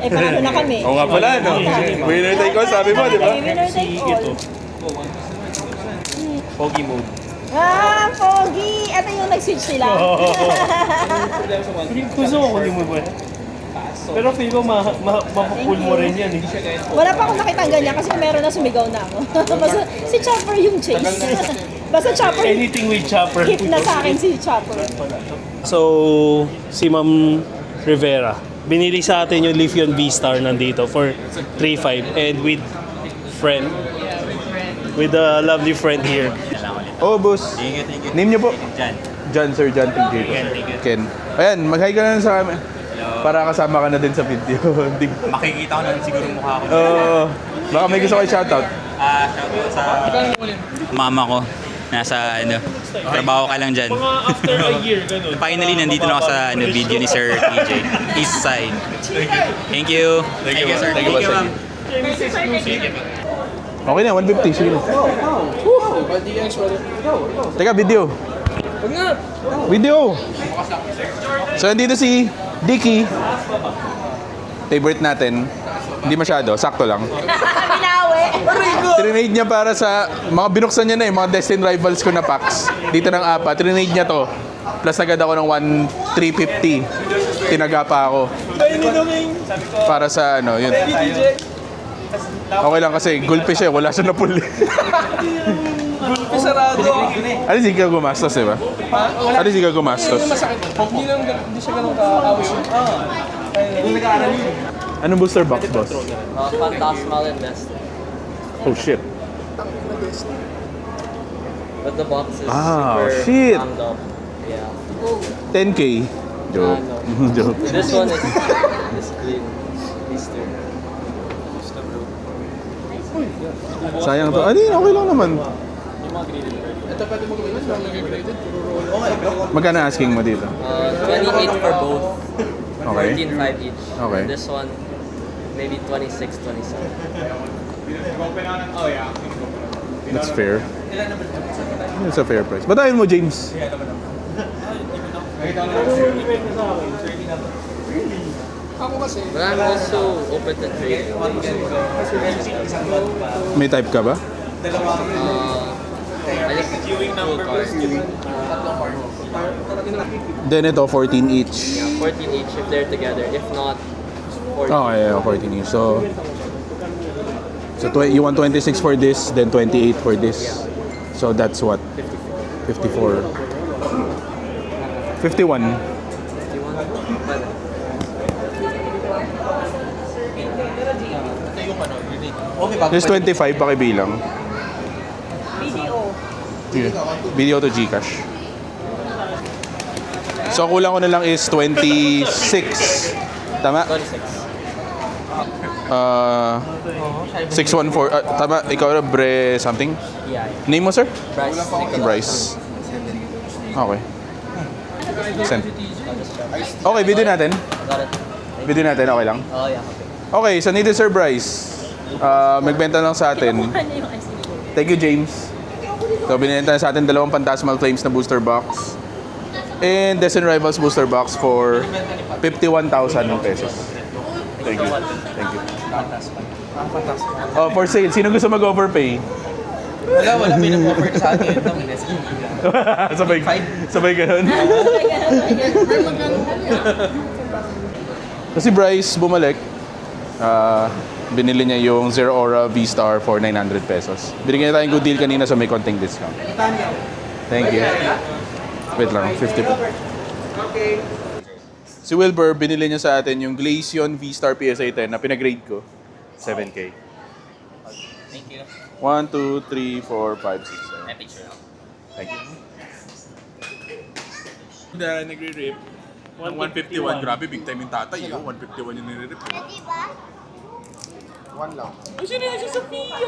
Eh, paano na kami? Oo nga pala, no? Winner take all, sabi mo, di ba? Winner take all. Ito. Pogi mode. Ah, Pogi! Ito yung nag-switch sila. Gusto ko kunin mo ba? Pero feel ko mapapul mo rin yan eh. Wala pa akong nakitang ganyan kasi meron na sumigaw na ako. Basta si Chopper yung chase. Basta Chopper, Anything with chopper. hit na sa akin si Chopper. So, si Ma'am Rivera, binili sa atin yung Lithium V-Star nandito for 3.5 and with friend, with a lovely friend here. Oo, boss. Name niyo po? John, Sir John TJ. Ken. Ayan, mag-hi ka na sa amin. Para kasama ka na din sa video. Makikita ko na lang siguro mukha ko. Baka may gusto kayo shoutout. Shoutout sa mama ko. Nasa trabaho ka lang dyan. Mga after a year, ganun. Finally, nandito na ako sa video ni Sir TJ. East Side. Thank you. Thank you, sir. Thank you, ma'am. Okay na, 150. Sige na. Teka, video. Video. So, nandito si Dicky. Favorite natin. Hindi masyado, sakto lang. Binawi. Trinade niya para sa mga binuksan niya na eh, mga Destined Rivals ko na packs. Dito ng 4, trinade niya to. Plus agad ako ng 1,350. Tinaga pa ako. Para sa ano, yun. Okay lang kasi goldfish eh, wala siya napuli. Sarado. Ano si Ikaw gumastos, di ba? Ano si Ikaw gumastos? Hindi siya ganun ka-awis. Anong booster box, boss? Phantasmal and Nestor. Oh shit. But the box is Ah, super shit. banged up. Yeah. 10K. Joke. Joke. This one is clean. These two. Sayang to. Ano yun? Okay lang naman. Ito pwede mo gawin mas nag-graded. Puro roll. Magkano asking mo dito? 28 for both. Okay. 14.5 each. Okay. This one, maybe 26, 27. That's fair. That's a fair price. Ba't ayaw mo, James? Ako kasi. But I'm also open to trade. May type ka ba? I just full card. Then ito, 14 each. Yeah, 14 each if they're together. If not, 14. Oh, yeah, 14 each. So you want 26 for this, then 28 for this. So that's what? 54. 51. Just 25 pakibilang. BDO. Video to Gcash. So kulang ko na lang is 26. Tama? 614. Tama, ikaw na Bre something? Yeah. Name mo, sir? Bryce. Bryce. Okay. Send. Okay, video natin. Got it. Video natin, okay lang? Oh, yeah. Okay, so nito Sir Bryce. Magbenta lang sa atin. Thank you, James. So, binenta na sa atin 2 Phantasmal Flames na booster box. And Destined Rivals booster box for 51,000 pesos. Thank you. Thank you. Oh, for sale. Sino gusto mag-overpay? Wala may nag-offer sa atin. sabay ganun. Kasi Bryce bumalik. Binili niya yung Zero Aura V-Star for 900 pesos. Binigyan niya tayong good deal kanina so may konting discount. Thank you. Wait lang, 50 po. Si Wilbur, binili niya sa atin yung Glaceon V-Star PSA 10 na pinagrade ko. 7K. Thank you. 1, 2, 3, 4, 5, 6, 7. Picture lang. Thank you. Nagre-rip. 151. Grabe, big time yung tatay. 151 yung nire-rip. One lang. Ay, sino yan si Sophia?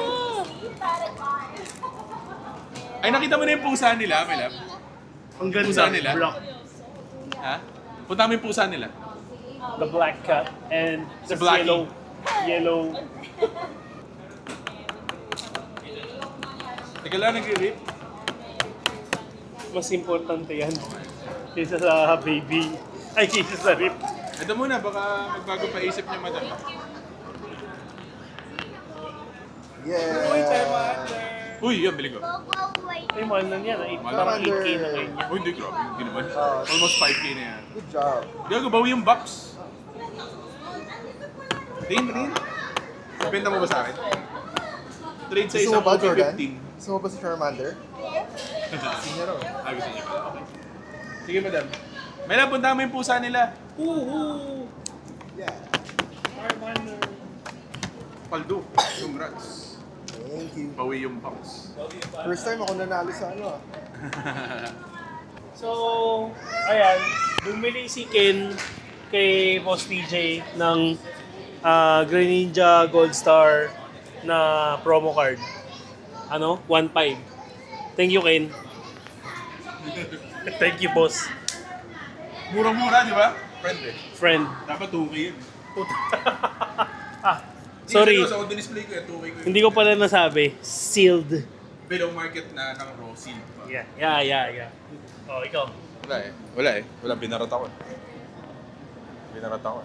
Ay, nakita mo na yung pusa nila, Melab? Ang ganda. Pusa nila? Black. Ha? Punta mo yung pusa nila. The black cat and Si the Blackie. yellow. Teka lang, nagre-rip. Mas importante yan. Kaysa sa baby. Ay, kaysa sa rip. Ito muna, baka magbago pa isip niya, madam. Yeah! Uy, yan, bili ko. Ay, mahal na yan. Parang 8K na ngayon yan. Uy, hindi, grabe. Hindi naman. Almost 5K na yan. Good job. Gago, bawi yung box. Tingin. Benta mo ba sa akin? Trade sa Gusto mo isang ba, Jordan? 15. Gusto mo ba si Charmander? Senior ako. Gusto niya pala. Okay. Sige, madam. May napunta mo yung pusa nila. Yeah. Paldo. Congrats. Thank you. Bawi yung box. First time ako nanalo sa ano ah. So, ayan. Bumili si Ken kay Boss TJ ng Greninja Gold Star na promo card. 1.5. Thank you, Ken. Thank you, boss. Murang-mura, di ba? Friend eh. Friend. Dapat 2K yun. Sorry. Sa display ko yan, 2K ko yun. Hindi ko pala nasabi. Sealed. Below market na ng raw seal pa. Yeah. Oh, ikaw. Wala eh. Wala, binarat ako. Binarat ako.